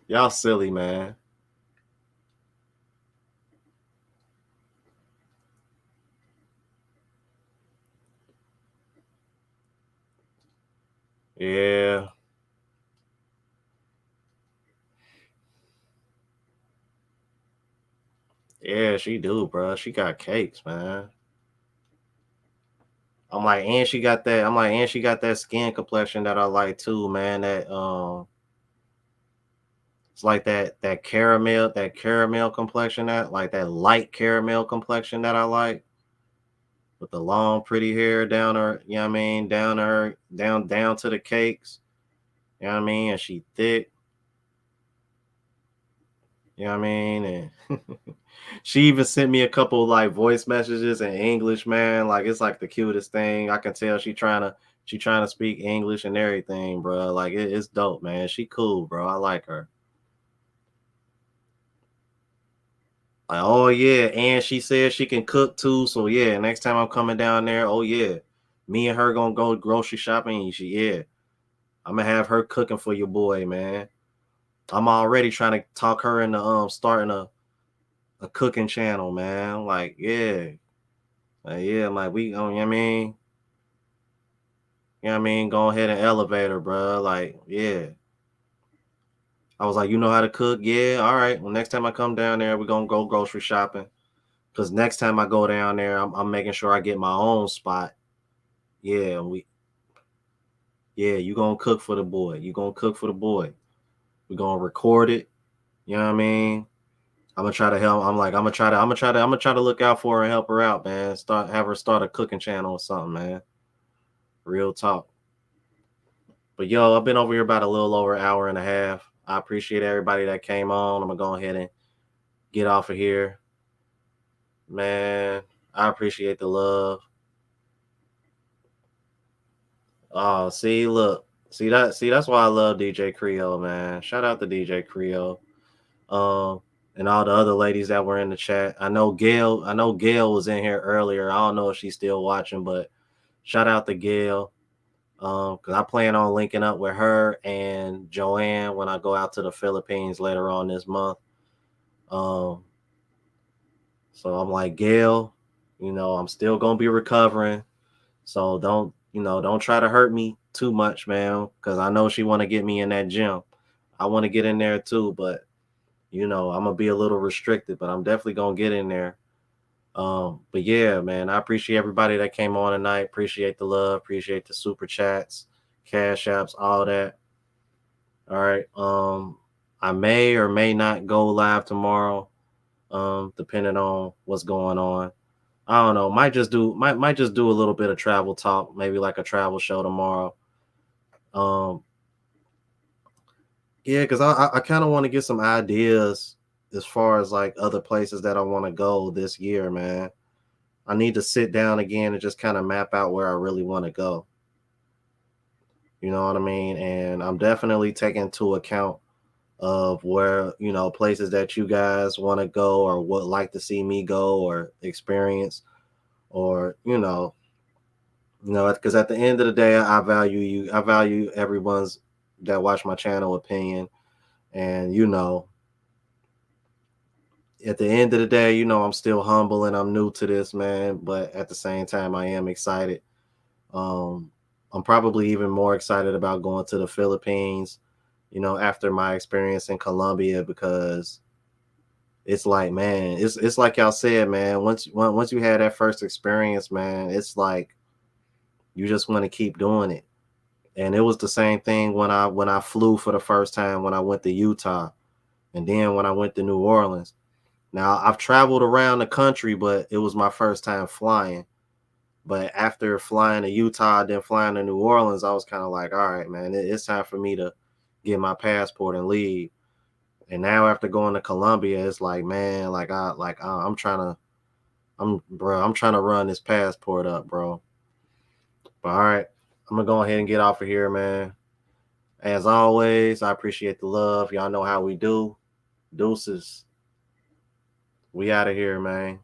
Y'all silly, man. Yeah. Yeah, she do, bro. She got cakes, man. And she got that skin complexion that I like too, man. It's like that caramel complexion, that light caramel complexion that I like. With the long, pretty hair down her, you know what I mean? Down to the cakes. You know what I mean? And she thick. You know what I mean? And she even sent me a couple like voice messages in English, man. Like it's like the cutest thing. I can tell she trying to speak English and everything, bro. Like it's dope, man. She cool, bro. I like her. Like, oh yeah, and she said she can cook too. So yeah, next time I'm coming down there, oh yeah, me and her gonna go grocery shopping. Yeah, I'm gonna have her cooking for your boy, man. I'm already trying to talk her into starting a cooking channel, man. Like yeah, yeah, like we, you know what I mean? You know what I mean? Go ahead and elevate her, bro. Like yeah. I was like, you know how to cook? Yeah, all right. Well, next time I come down there, we're gonna go grocery shopping. Cause next time I go down there, I'm making sure I get my own spot. Yeah, you gonna cook for the boy. You gonna cook for the boy. We gonna record it. You know what I mean? I'm gonna try to help. I'm gonna try to look out for her and help her out, man. Have her start a cooking channel or something, man. Real talk. But yo, I've been over here about a little over an hour and a half. I appreciate everybody that came on. I'm gonna go ahead and get off of here. Man, I appreciate the love. Oh, look. That's why I love DJ Creole, man. Shout out to DJ Creole. And all the other ladies that were in the chat. I know Gail was in here earlier. I don't know if she's still watching, but shout out to Gail. Because I plan on linking up with her and Joanne when I go out to the Philippines later on this month. So I'm like, Gail, I'm still gonna be recovering. So don't try to hurt me too much, man, because I know she want to get me in that gym. I want to get in there too, but I'm gonna be a little restricted, but I'm definitely gonna get in there. But yeah, man, I appreciate everybody that came on tonight. Appreciate the love, appreciate the super chats, cash apps, all that. All right. I may or may not go live tomorrow, depending on what's going on. I don't know. Might just do a little bit of travel talk, maybe like a travel show tomorrow. Yeah, because I kind of want to get some ideas as far as like other places that I want to go this year, man. I need to sit down again and just kind of map out where I really want to go. You know what I mean? And I'm definitely taking into account of where, places that you guys want to go or would like to see me go or experience, or, because at the end of the day, I value you. I value everyone's that watch my channel opinion. And, at the end of the day, I'm still humble and I'm new to this, man. But at the same time, I am excited. I'm probably even more excited about going to the Philippines, after my experience in Colombia, because it's like, man, it's like y'all said, man, once you had that first experience, man, it's like you just want to keep doing it. And it was the same thing when I flew for the first time when I went to Utah, and then when I went to New Orleans. Now, I've traveled around the country, but it was my first time flying. But after flying to Utah, then flying to New Orleans, I was kind of like, all right, man, it's time for me to get my passport and leave. And now after going to Colombia, it's like, man, I'm trying to run this passport up, bro. But all right, I'm gonna go ahead and get off of here, man. As always, I appreciate the love. Y'all know how we do. Deuces. We out of here, man.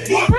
Yeah.